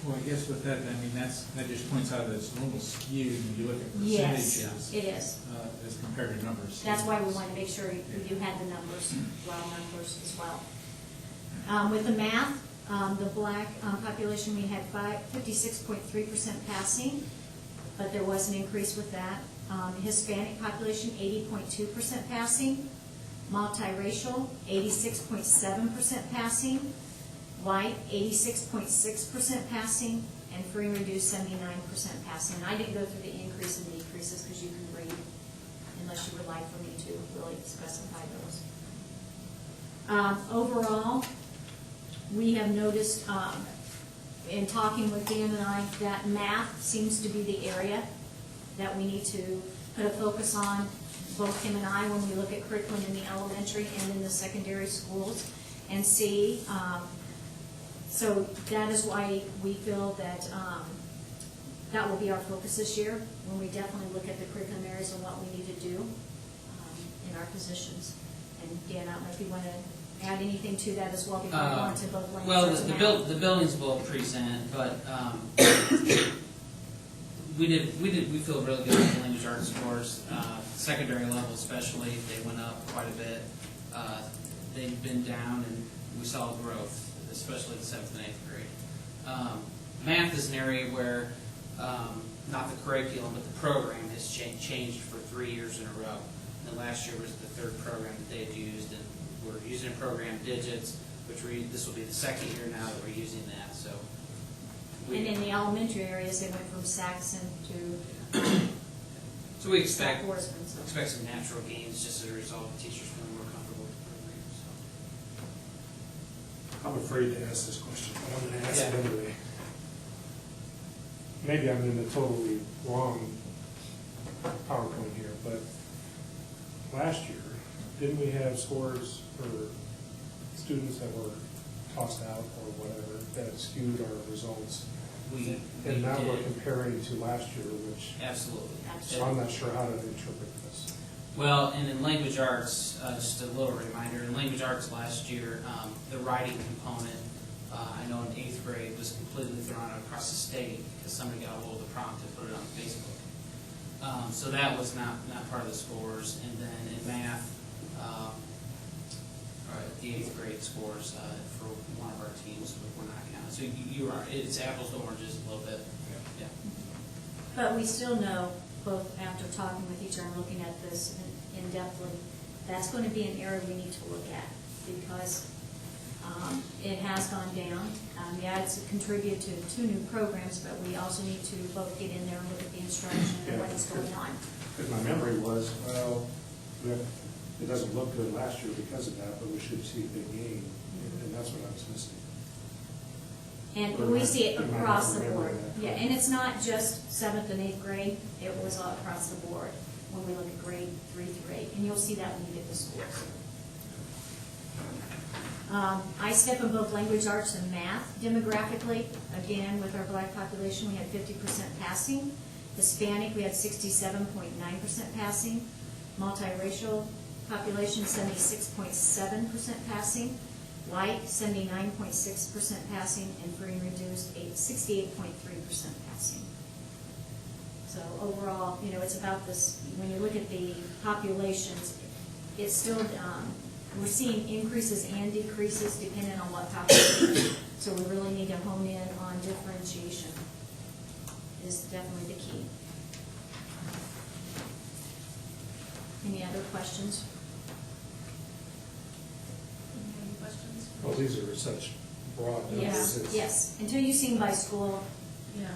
Well, I guess with that, I mean, that just points out that it's a little skewed when you look at Yes, percentages. it is. As compared to numbers. That's why we want to make sure you had the numbers, raw numbers as well. With the math, the black population, we had 56.3% passing, but there was an increase with that. Hispanic population, 80.2% passing. Multiracial, 86.7% passing. White, 86.6% passing. And free and reduced, 79% passing. And I didn't go through the increase and decreases because you can read in unless you would like for me to really specify those. Overall, we have noticed, in talking with Dan and I, that math seems to be the area that we need to put a focus on, both him and I, when we look at curriculum in the elementary and in the secondary schools, and see. So that is why we feel that that will be our focus this year, when we definitely look at the curriculum areas and what we need to do in our positions. And Dan, I don't know if you want to add anything to that as well before we go on to both language Well, arts and math. the buildings will present, but we feel really good with the language arts scores. Secondary level especially, they went up quite a bit. They've been down, and we saw growth, especially the 7th and 8th grade. Math is an area where not the curriculum, but the program has changed for 3 years in a row. And last year was the 3rd program that they had used, and we're using program digits, which this will be the 2nd year now that we're using that. So, And in the elementary areas, they went from Saxon to so we expect Horseman. So. some natural gains just as a result of teachers feeling more comfortable with the program. So. I'm afraid to ask this question, but I'm gonna ask it Yeah. anyway. Maybe I'm in the totally wrong PowerPoint here, but last year, didn't we have scores for students that were tossed out or whatever, that skewed our results? And now we're comparing to last year, which, Absolutely. so I'm not sure how to interpret this. Well, and in language arts, just a little reminder, in language arts last year, the writing component, I know in 8th grade, was completely thrown out across the state because somebody got a hold of the prompt and put it on Facebook. So that was not part of the scores. And then in math, the 8th grade scores for one of our teams were not counted. So you are, it's apples to oranges a little bit. Yeah. But we still know, both after talking with each other and looking at this in-depthly, that's going to be an area we need to look at because it has gone down. Yeah, it's contributed to 2 new programs, but we also need to both get in there and look at the instruction and what is going on. Because my memory was, well, it doesn't look good last year because of that, but we should see a big gain, and that's what I was missing. And we see it You might across not the remember board. that. Yeah, and it's not just 7th and 8th grade, it was all across the board when we look at grade 3 through 8, and you'll see that when you get the scores. I step in both language arts and math demographically. Again, with our black population, we had 50% passing. Hispanic, we had 67.9% passing. Multiracial population, 76.7% passing. White, 79.6% passing, and free and reduced, 68.3% passing. So overall, it's about this, when you look at the populations, it's still, we're seeing increases and decreases depending on what population. So we really need to hone in on differentiation is definitely the key. Any other questions? Any questions? Well, these are such broad numbers. Yes, It's yes. Until you've seen by school, Yeah,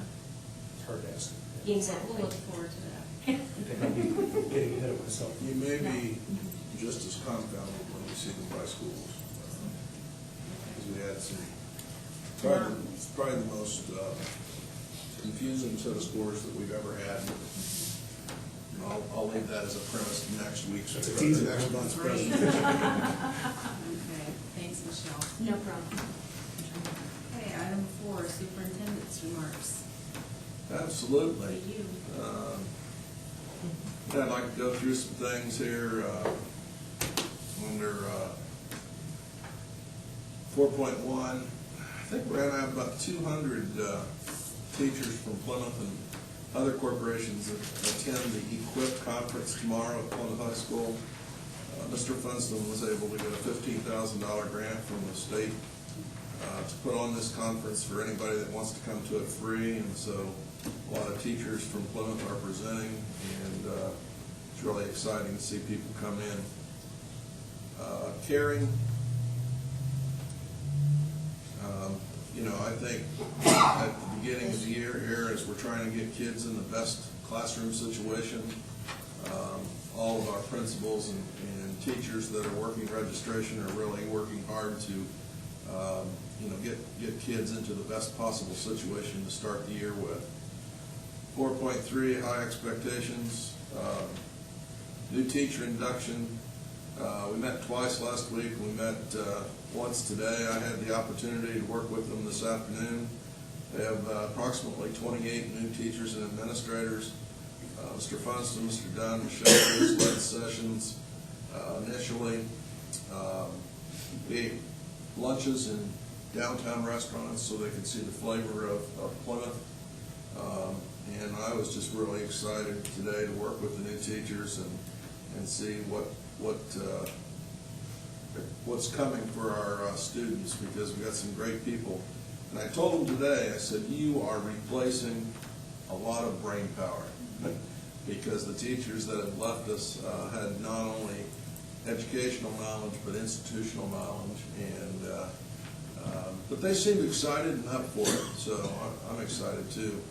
hard to ask. exactly. we'll look forward to that. I think I'll be getting ahead of myself. You may be just as confounded when you see them by schools. Because we had some, probably the most confusing set of scores that we've ever had. And I'll leave that as a premise to next week's, That's a teaser. next month's Great. presentation. Okay, thanks, Michelle. No problem. Okay, item 4, superintendent's remarks. Absolutely. To you. I'd like to go through some things here under 4.1. I think we're going to have about 200 teachers from Plymouth and other corporations that attend the EQUIP conference tomorrow at Plymouth High School. Mr. Funston was able to get a $15,000 grant from the state to put on this conference for anybody that wants to come to it free, and so a lot of teachers from Plymouth are presenting, and it's really exciting to see people come in. Caring, I think at the beginning of the year here, as we're trying to get kids in the best classroom situation, all of our principals and teachers that are working registration are really working hard to, get kids into the best possible situation to start the year with. 4.3, high expectations. New teacher induction. We met twice last week. We met once today. I had the opportunity to work with them this afternoon. They have approximately 28 new teachers and administrators. Mr. Funston, Mr. Dunn, Michelle Cruz led sessions initially. We ate lunches in downtown restaurants so they could see the flavor of Plymouth. And I was just really excited today to work with the new teachers and see what's coming for our students, because we got some great people. And I told them today, I said, you are replacing a lot of brain power, because the teachers that have left us had not only educational knowledge but institutional knowledge, and but they seemed excited and up for it, so I'm excited too.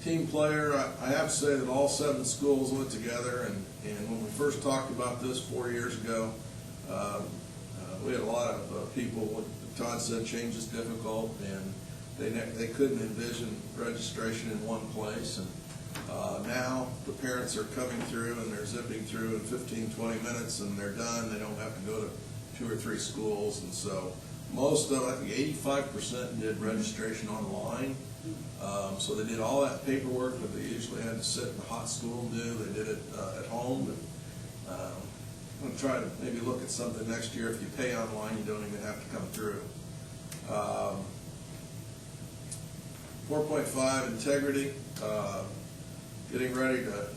Team player, I have to say that all 7 schools went together, and when we first talked about this 4 years ago, we had a lot of people, what Todd said, change is difficult, and they couldn't envision registration in one place. And now the parents are coming through and they're zipping through in 15, 20 minutes and they're done. They don't have to go to 2 or 3 schools. And so most of, I think 85% did registration online. So they did all that paperwork that they usually had to sit in the hot school and do. They did it at home. But, I'm going to try to maybe look at something next year. If you pay online, you don't even have to come through. 4.5, integrity. Getting ready to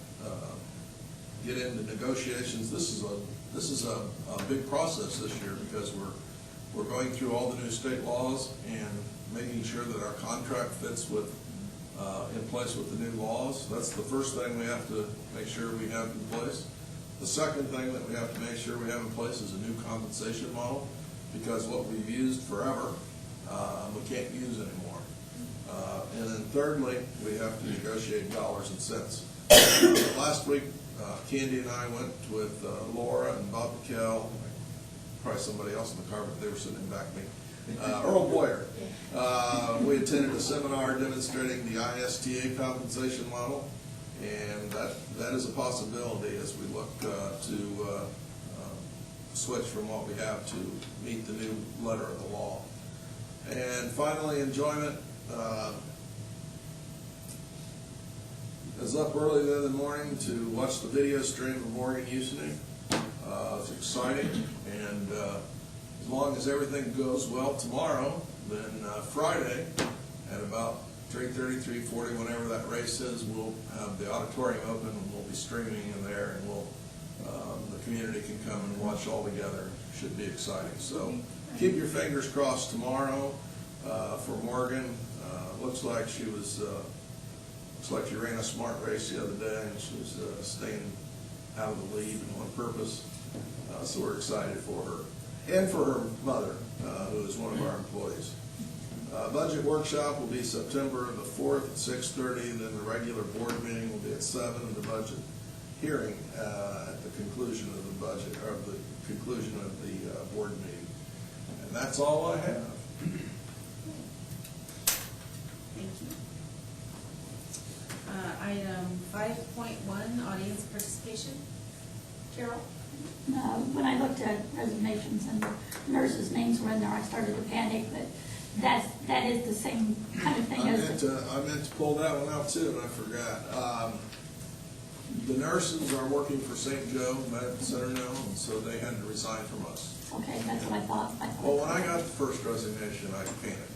get into negotiations. This is a big process this year, because we're going through all the new state laws and making sure that our contract fits with in place with the new laws. That's the first thing we have to make sure we have in place. The second thing that we have to make sure we have in place is a new compensation model, because what we've used forever, we can't use anymore. And then thirdly, we have to negotiate dollars and cents. Last week, Candy and I went with Laura and Bob McKell, probably somebody else in the car, but they were sitting in back of me. Earl Boyer. We attended a seminar demonstrating the ISTA compensation model, and that is a possibility as we look to switch from what we have to meet the new letter of the law. And finally, enjoyment. I was up early the other morning to watch the video stream of Morgan Usening. It's exciting, and as long as everything goes well tomorrow, then Friday at about 3:30, 3:40, whenever that race is, we'll have the auditorium open and we'll be streaming in there, and the community can come and watch all together. Should be exciting. So keep your fingers crossed tomorrow for Morgan. Looks like she ran a smart race the other day, and she was staying out of the lead on purpose. So we're excited for her and for her mother, who is one of our employees. Budget workshop will be September the 4th at 6:30. Then the regular board meeting will be at 7, and the budget hearing at the conclusion of the budget, or the conclusion of the board meeting. And that's all I have. Thank you. Item 5.1, audience participation. Carol? When I looked at resignations and the nurses' names were in there, I started to panic, but that is the same kind of thing as. I meant to pull that one out too, and I forgot. The nurses are working for St. Joe Medical Center now, and so they had to resign from us. Okay, that's what I thought. Well, when I got the first resignation, I panicked.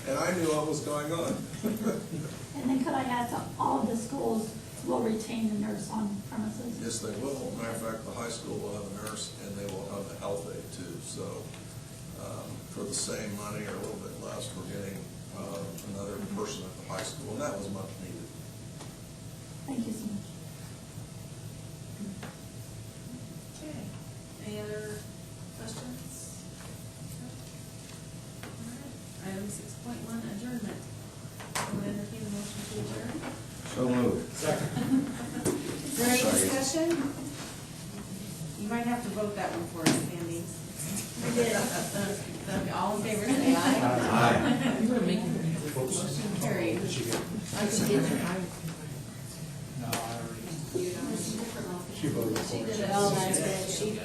And I knew what was going on. And then could I ask, all of the schools will retain the nurse on premises? Yes, they will. Matter of fact, the high school will have a nurse, and they will have a health aide too. So for the same money or a little bit less, we're getting another person at the high school, and that was much needed. Thank you so much. Okay. Any other questions? All right. Item 6.1, adjournment. Will entertain a motion to adjourn? discussion? You might have to vote that one for us, Sandy. We did. All in favor, say aye. Aye. You were making me. Motion carried. Did you get, Oh, she did. No, I already. she voted for it. Oh, that's good. She